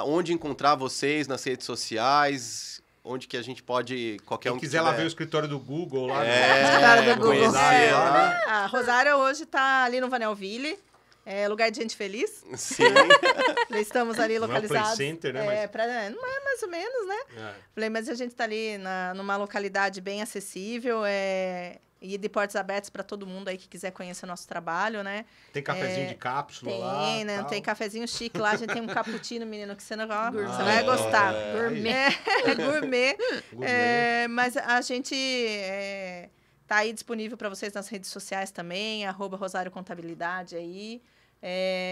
S2: onde encontrar vocês nas redes sociais, onde que a gente pode... Qualquer
S1: Quem
S2: um que
S1: quiser lá
S2: tiver.
S1: ver o escritório do Google lá.
S3: Escritório do Google.
S2: conhecer lá.
S3: A Rosário hoje está ali no Vanelville, lugar de gente feliz.
S2: Sim.
S3: Estamos ali
S1: Não é o Play
S3: localizados.
S1: Center, né?
S3: Não é mais ou menos, né? Falei, mas a gente está ali numa localidade bem acessível, e de portas abertas para todo mundo aí que quiser conhecer o nosso trabalho, né?
S1: Tem cafezinho de cápsula lá.
S3: Tem, né?
S1: tal.
S3: Tem cafezinho chique lá. A gente tem um cappuccino, menino, que você, não,
S4: Gourmet.
S3: você vai gostar.
S4: Gourmet.
S3: Gourmet.
S1: Gourmet.
S3: Mas a gente tá aí disponível para vocês nas redes sociais também, @Rosário Contabilidade aí.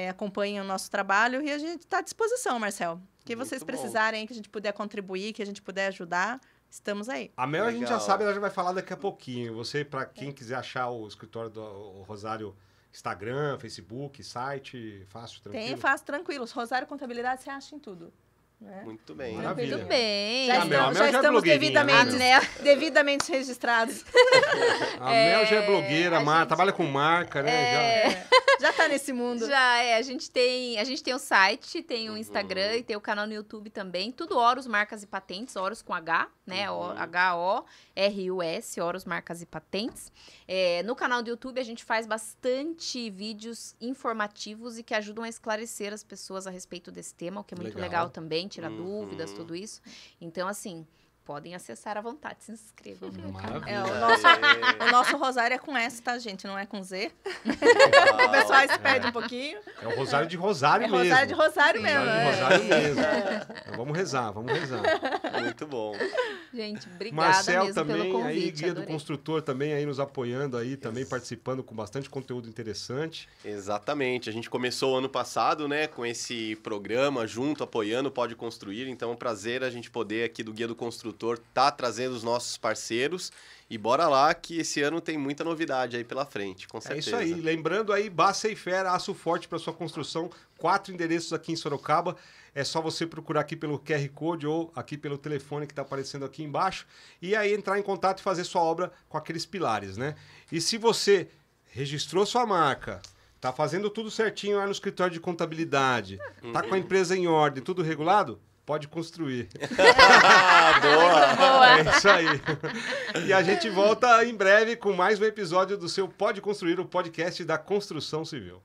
S3: Acompanhem o nosso trabalho e a gente está à disposição, Marcel. O que
S2: Muito
S3: vocês
S2: bom.
S3: precisarem, que a gente puder contribuir, que a gente puder ajudar, estamos aí.
S1: A Mel a gente já
S2: Legal.
S1: sabe, ela já vai falar daqui a pouquinho. Você, para quem quiser achar o escritório do Rosário, Instagram, Facebook, site, fácil, tranquilo.
S3: Tem, fácil, tranquilo. Rosário Contabilidade você acha em tudo. Né?
S2: Muito bem.
S1: Maravilha.
S4: Muito bem.
S3: Já
S1: A Mel
S3: estamos,
S1: já é
S3: estamos
S1: blogueirinha, né,
S3: devidamente registrados.
S1: A Mel já é blogueira, trabalha com marca, né?
S3: Já tá nesse mundo.
S4: Já a gente tem o site, tem o Instagram e tem o canal no YouTube também. Tudo Horus Marcas e Patentes, Horus com H, né? HORUS, Horus Marcas e Patentes. No canal do YouTube a gente faz bastante vídeos informativos e que ajudam a esclarecer as pessoas a respeito desse tema, o que é muito legal também, tirar dúvidas, tudo isso. Então, assim, podem acessar à vontade, se inscrevam no meu canal.
S1: Maravilha.
S3: O nosso Rosário é com S, tá, gente? Não é com Z.
S2: Uau.
S3: O pessoal se perde um pouquinho.
S1: É o Rosário de Rosário
S3: É
S1: mesmo.
S3: Rosário de Rosário
S4: Sim.
S3: mesmo.
S1: Rosário de Rosário mesmo. Então, vamos rezar, vamos rezar.
S2: Muito bom.
S4: Gente, obrigada
S1: Marcel
S4: mesmo
S1: também,
S4: pelo convite.
S1: aí, guia do
S4: adorei.
S1: construtor também aí nos apoiando aí, também participando com bastante conteúdo interessante.
S2: Exatamente. A gente começou o ano passado, né, com esse programa junto, apoiando o Pode Construir. Então, é um prazer a gente poder aqui do Guia do Construtor tá trazendo os nossos parceiros. E bora lá que esse ano tem muita novidade aí pela frente, com
S1: É
S2: certeza.
S1: isso aí. Lembrando aí, Bacei Fera, aço forte para sua construção. 4 endereços aqui em Sorocaba. É só você procurar aqui pelo QR Code ou aqui pelo telefone que está aparecendo aqui embaixo. E aí entrar em contato e fazer sua obra com aqueles pilares, né? E se você registrou sua marca, tá fazendo tudo certinho lá no escritório de contabilidade, tá com a empresa em ordem, tudo regulado, pode construir.
S2: Boa!
S1: É isso aí. E a gente volta em breve com mais um episódio do seu Pode Construir, o podcast da construção civil.